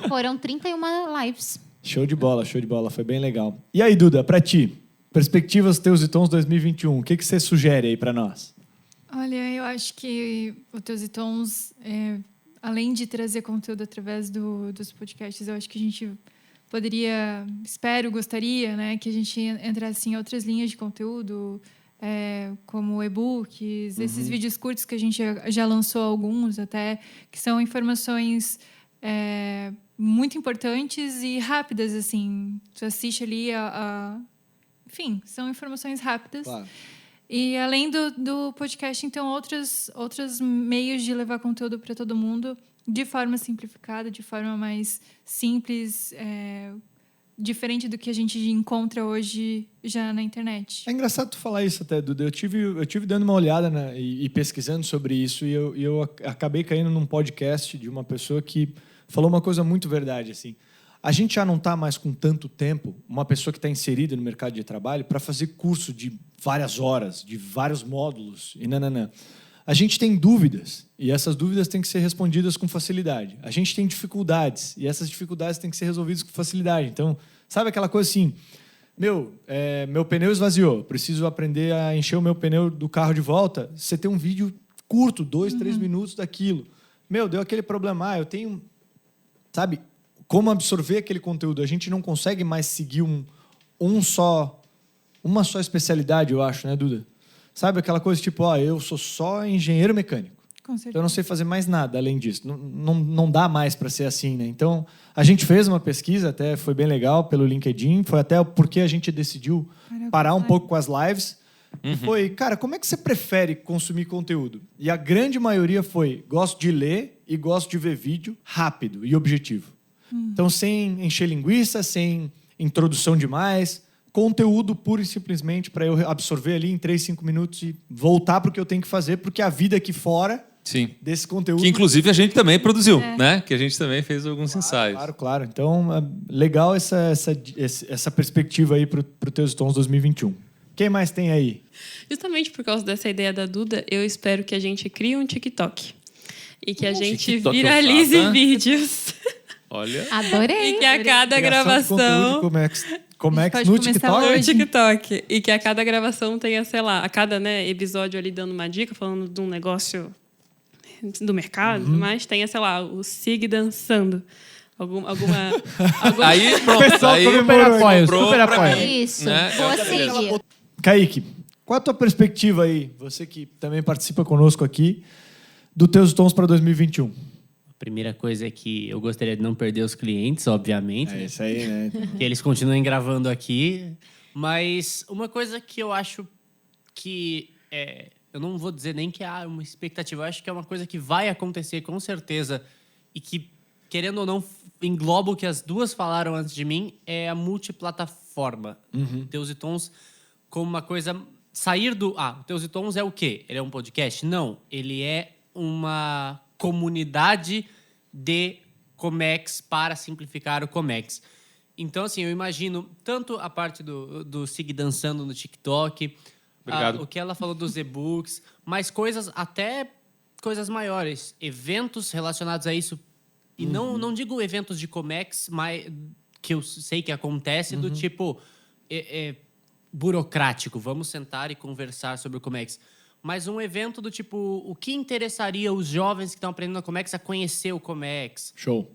Foram 31 lives. Show de bola, foi bem legal. E aí, Duda, para ti, perspectivas Teus e Tons 2021, o que você sugere aí para nós? Olha, eu acho que o Teus e Tons, além de trazer conteúdo através dos podcasts, eu acho que a gente gostaria, né, que a gente entrasse em outras linhas de conteúdo, como e-books, esses vídeos curtos que a gente já lançou alguns até, que são informações muito importantes e rápidas, assim. Tu assiste ali enfim, são informações rápidas. Claro. E além do podcast, então, outros meios de levar conteúdo para todo mundo de forma simplificada, de forma mais simples, diferente do que a gente encontra hoje já na internet. É engraçado tu falar isso até, Duda. Eu tive dando uma olhada, né, e pesquisando sobre isso, e eu acabei caindo num podcast de uma pessoa que falou uma coisa muito verdade, assim. A gente já não está mais com tanto tempo, uma pessoa que está inserida no mercado de trabalho, para fazer curso de várias horas, de vários módulos, e nananã. A gente tem dúvidas, e essas dúvidas têm que ser respondidas com facilidade. A gente tem dificuldades, e essas dificuldades têm que ser resolvidas com facilidade. Então, sabe aquela coisa assim, meu pneu esvaziou, preciso aprender a encher o meu pneu do carro de volta. Você tem um vídeo curto, 2, 3 minutos daquilo. Deu aquele problema, eu tenho... Sabe, como absorver aquele conteúdo? A gente não consegue mais seguir uma só especialidade, eu acho, né, Duda? Sabe aquela coisa tipo, eu sou só engenheiro mecânico. Com certeza. Eu não sei fazer mais nada além disso. Não dá mais para ser assim, né? Então, a gente fez uma pesquisa, até foi bem legal, pelo LinkedIn. Foi até porque a gente decidiu parar um pouco com as lives. E foi, cara, como é que você prefere consumir conteúdo? E a grande maioria foi, gosto de ler e gosto de ver vídeo rápido e objetivo. Então, sem encher linguiça, sem introdução demais... Conteúdo puro e simplesmente para eu absorver ali em 3, 5 minutos e voltar para o que eu tenho que fazer, porque a vida aqui fora desse conteúdo... Que inclusive a gente também produziu, né? Que a gente também fez alguns ensaios. Claro. Então, legal essa perspectiva aí para o Teus Tons 2021. Quem mais tem aí? Justamente por causa dessa ideia da Duda, eu espero que a gente crie um TikTok. E que a gente viralize vídeos. Olha. Adorei. E que a cada gravação... Comex no TikTok? No TikTok. E que a cada gravação tenha, sei lá, a cada episódio ali dando uma dica, falando de um negócio do mercado, mas tenha, sei lá, o Sig dançando. Alguma... Aí, pronto. Aí, super apoio. Isso. Né? Vou seguir. Kaique, qual a tua perspectiva aí, você que também participa conosco aqui, do Teus Tons para 2021? Primeira coisa é que eu gostaria de não perder os clientes, obviamente. É isso aí, né? Que eles continuem gravando aqui. Mas uma coisa que eu acho que... eu não vou dizer nem que há uma expectativa. Eu acho que é uma coisa que vai acontecer com certeza. E que, querendo ou não, engloba o que as duas falaram antes de mim. É a multiplataforma. Teus e Tons como uma coisa... Sair do... Teus e Tons é o quê? Ele é um podcast? Não. Ele é uma... comunidade de Comex para simplificar o Comex. Então, assim, eu imagino tanto a parte do Sig dançando no TikTok, o que ela falou dos e-books, mas até coisas maiores, eventos relacionados a isso. E não digo eventos de Comex, mas que eu sei que acontece, do tipo burocrático, vamos sentar e conversar sobre o Comex. Mas um evento do tipo, o que interessaria os jovens que estão aprendendo a Comex a conhecer o Comex? Show.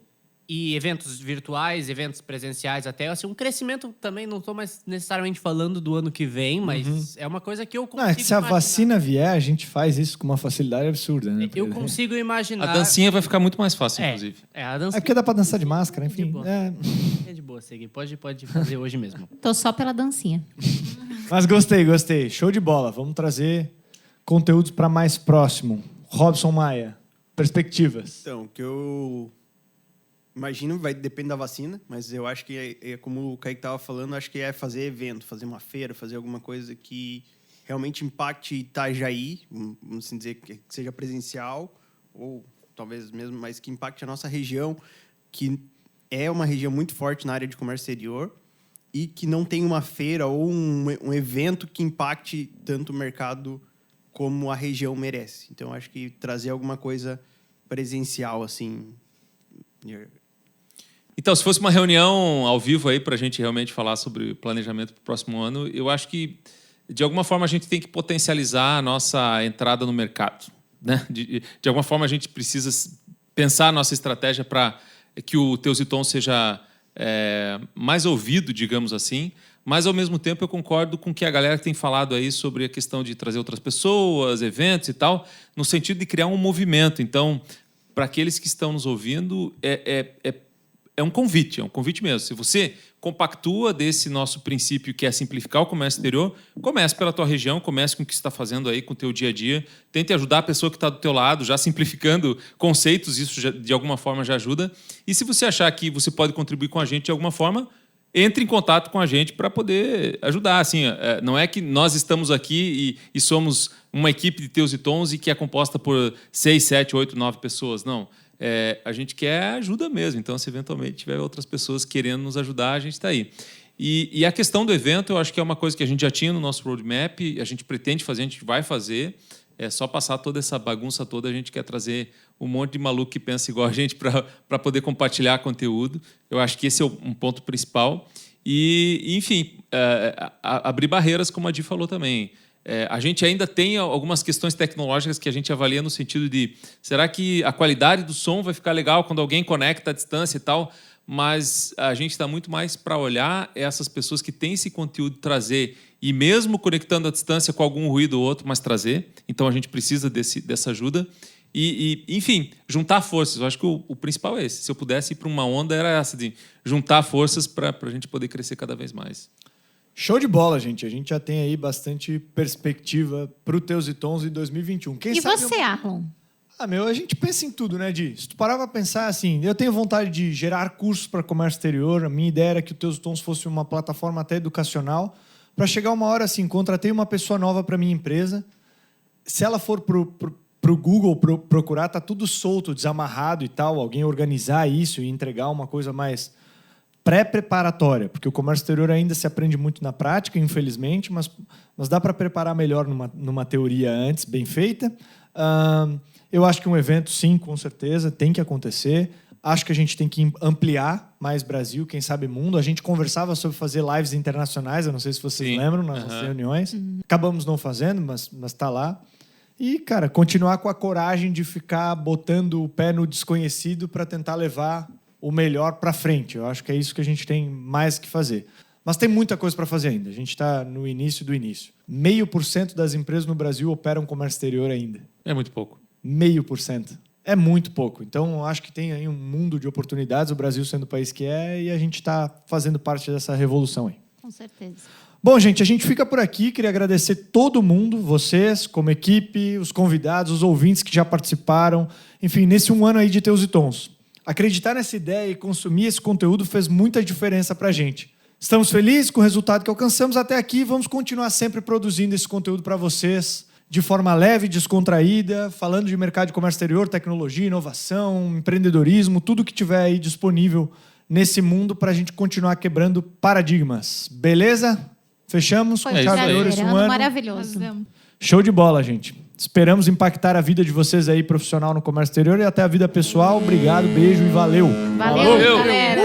E eventos virtuais, eventos presenciais até, assim, um crescimento também, não estou mais necessariamente falando do ano que vem, mas é uma coisa que eu consigo Não, é que se a imaginar. vacina vier, a gente faz isso com uma facilidade absurda, né? Eu consigo imaginar... A dancinha vai ficar muito mais fácil, inclusive. A dança... É porque dá pra dançar de máscara, De enfim. boa. É de boa, Segui. Pode fazer hoje mesmo. Tô só pela dancinha. Mas gostei. Show de bola. Vamos trazer conteúdos para mais próximo. Robson Maia, perspectivas. Então, o que eu imagino vai depender da vacina, mas eu acho que é como o Kaique estava falando, acho que é fazer evento, fazer uma feira, fazer alguma coisa que realmente impacte Itajaí, vamos assim dizer, que seja presencial, ou talvez mesmo, mas que impacte a nossa região, que é uma região muito forte na área de comércio exterior, e que não tem uma feira ou um evento que impacte tanto o mercado como a região merece. Então, acho que trazer alguma coisa presencial, assim... Então, se fosse uma reunião ao vivo aí para a gente realmente falar sobre planejamento para o próximo ano, eu acho que, de alguma forma, a gente tem que potencializar a nossa entrada no mercado, né? De alguma forma, a gente precisa pensar a nossa estratégia para que o Teus e Tons seja mais ouvido, digamos assim, mas, ao mesmo tempo, eu concordo com o que a galera tem falado aí sobre a questão de trazer outras pessoas, eventos e tal, no sentido de criar um movimento. Então, para aqueles que estão nos ouvindo, é um convite mesmo. Se você compactua desse nosso princípio que é simplificar o comércio exterior, comece pela tua região, comece com o que você está fazendo aí com o teu dia a dia, tente ajudar a pessoa que está do teu lado, já simplificando conceitos, isso já, de alguma forma já ajuda. E se você achar que você pode contribuir com a gente de alguma forma, entre em contato com a gente para poder ajudar. Assim, não é que nós estamos aqui e somos uma equipe de Teus e Tons e que é composta por 6, 7, 8, 9 pessoas. Não. A gente quer ajuda mesmo. Então, se eventualmente tiver outras pessoas querendo nos ajudar, a gente está aí. E a questão do evento, eu acho que é uma coisa que a gente já tinha no nosso roadmap, a gente pretende fazer, a gente vai fazer. É só passar toda essa bagunça toda, a gente quer trazer um monte de maluco que pensa igual a gente para poder compartilhar conteúdo. Eu acho que esse é um ponto principal. E enfim, abrir barreiras, como a Di falou também. A gente ainda tem algumas questões tecnológicas que a gente avalia no sentido de será que a qualidade do som vai ficar legal quando alguém conecta à distância e tal? Mas a gente está muito mais para olhar essas pessoas que têm esse conteúdo, trazer, e mesmo conectando à distância com algum ruído ou outro, mas trazer. Então, a gente precisa dessa ajuda. Enfim, juntar forças. Eu acho que o principal é esse. Se eu pudesse ir para uma onda, era essa, de juntar forças para a gente poder crescer cada vez mais. Show de bola, gente. A gente já tem aí bastante perspectiva para o Teus e Tons em 2021. Quem E sabe você, Arlon? A gente pensa em tudo, né, Di? Se tu parar pra pensar, assim, eu tenho vontade de gerar cursos para comércio exterior. A minha ideia era que o Teus Tons fosse uma plataforma até educacional. Para chegar uma hora, assim, contratei uma pessoa nova para minha empresa. Se ela for pro Google procurar, tá tudo solto, desamarrado e tal. Alguém organizar isso e entregar uma coisa mais pré-preparatória. Porque o comércio exterior ainda se aprende muito na prática, infelizmente, mas dá para preparar melhor numa teoria antes, bem feita. Eu acho que um evento, sim, com certeza, tem que acontecer. Acho que a gente tem que ampliar mais Brasil, quem sabe mundo. A gente conversava sobre fazer lives internacionais, eu não sei se vocês lembram, nas nossas reuniões. Acabamos não fazendo, mas está lá. E, cara, continuar com a coragem de ficar botando o pé no desconhecido para tentar levar o melhor para frente. Eu acho que é isso que a gente tem mais que fazer. Mas tem muita coisa para fazer ainda. A gente está no início do início. 0,5% das empresas no Brasil operam comércio exterior ainda. É muito pouco. 0,5%. É muito pouco. Então, acho que tem aí um mundo de oportunidades, o Brasil sendo o país que é, e a gente está fazendo parte dessa revolução aí. Com certeza. Bom, gente, a gente fica por aqui. Queria agradecer todo mundo, vocês, como equipe, os convidados, os ouvintes que já participaram. Enfim, nesse um ano aí de Teus e Tons. Acreditar nessa ideia e consumir esse conteúdo fez muita diferença para a gente. Estamos felizes com o resultado que alcançamos até aqui e vamos continuar sempre produzindo esse conteúdo para vocês de forma leve, descontraída, falando de mercado de comércio exterior, tecnologia, inovação, empreendedorismo, tudo que tiver aí disponível nesse mundo para a gente continuar quebrando paradigmas. Beleza? Fechamos Foi com chave de ouro esse ano. maravilhoso. Show de bola, gente. Esperamos impactar a vida de vocês aí, profissional no comércio exterior, e até a vida pessoal. Obrigado, beijo e valeu. Valeu, galera.